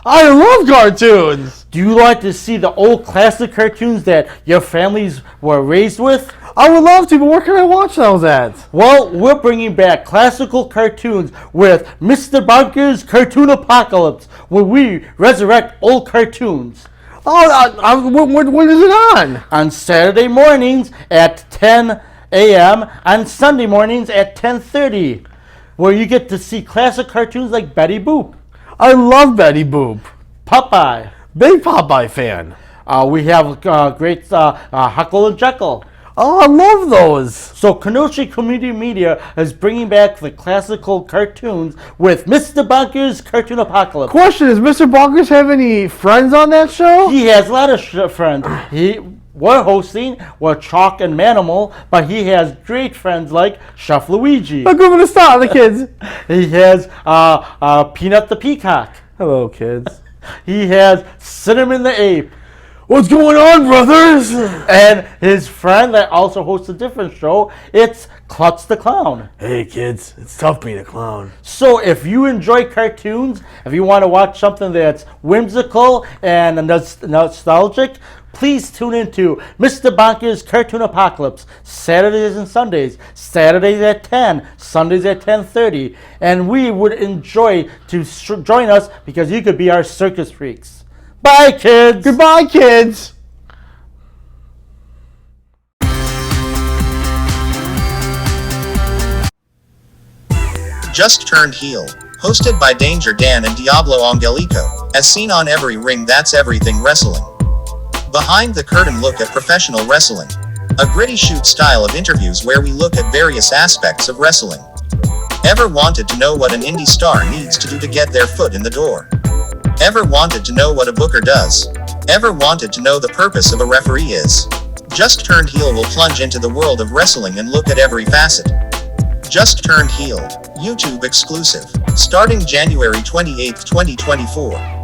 I love cartoons. Do you like to see the old classic cartoons that your families were raised with? I would love to, but where can I watch those at? Well, we're bringing back classical cartoons with Mr. Bunker's Cartoon Apocalypse, where we resurrect old cartoons. Oh, when is it on? On Saturday mornings at 10 a.m. and Sunday mornings at 10:30, where you get to see classic cartoons like Betty Boop. I love Betty Boop. Popeye. Big Popeye fan. We have great Huckle and Jekyll. Oh, I love those. So Kenosha Community Media is bringing back the classical cartoons with Mr. Bunker's Cartoon Apocalypse. Question, does Mr. Bonkers have any friends on that show? He has a lot of friends. We're hosting, we're Chalk and Manimal, but he has great friends like Chef Luigi. Look, I'm gonna stop the kids. He has Peanut the Peacock. Hello, kids. He has Cinnamon the Ape. What's going on, brothers? And his friend that also hosts a different show, it's Klutz the Clown. Hey, kids, it's tough being a clown. So if you enjoy cartoons, if you want to watch something that's whimsical and nostalgic, please tune into Mr. Bonker's Cartoon Apocalypse, Saturdays and Sundays. Saturdays at 10, Sundays at 10:30. And we would enjoy to join us because you could be our circus freaks. Bye, kids. Goodbye, kids. Just Turned Heel. Hosted by Danger Dan and Diablo Angelico. As seen on EveryRing, That's Everything Wrestling. Behind the curtain look at professional wrestling. A gritty shoot style of interviews where we look at various aspects of wrestling. Ever wanted to know what an indie star needs to do to get their foot in the door? Ever wanted to know what a booker does? Ever wanted to know the purpose of a referee is? Just Turned Heel will plunge into the world of wrestling and look at every facet. Just Turned Heel, YouTube exclusive, starting January 28, 2024.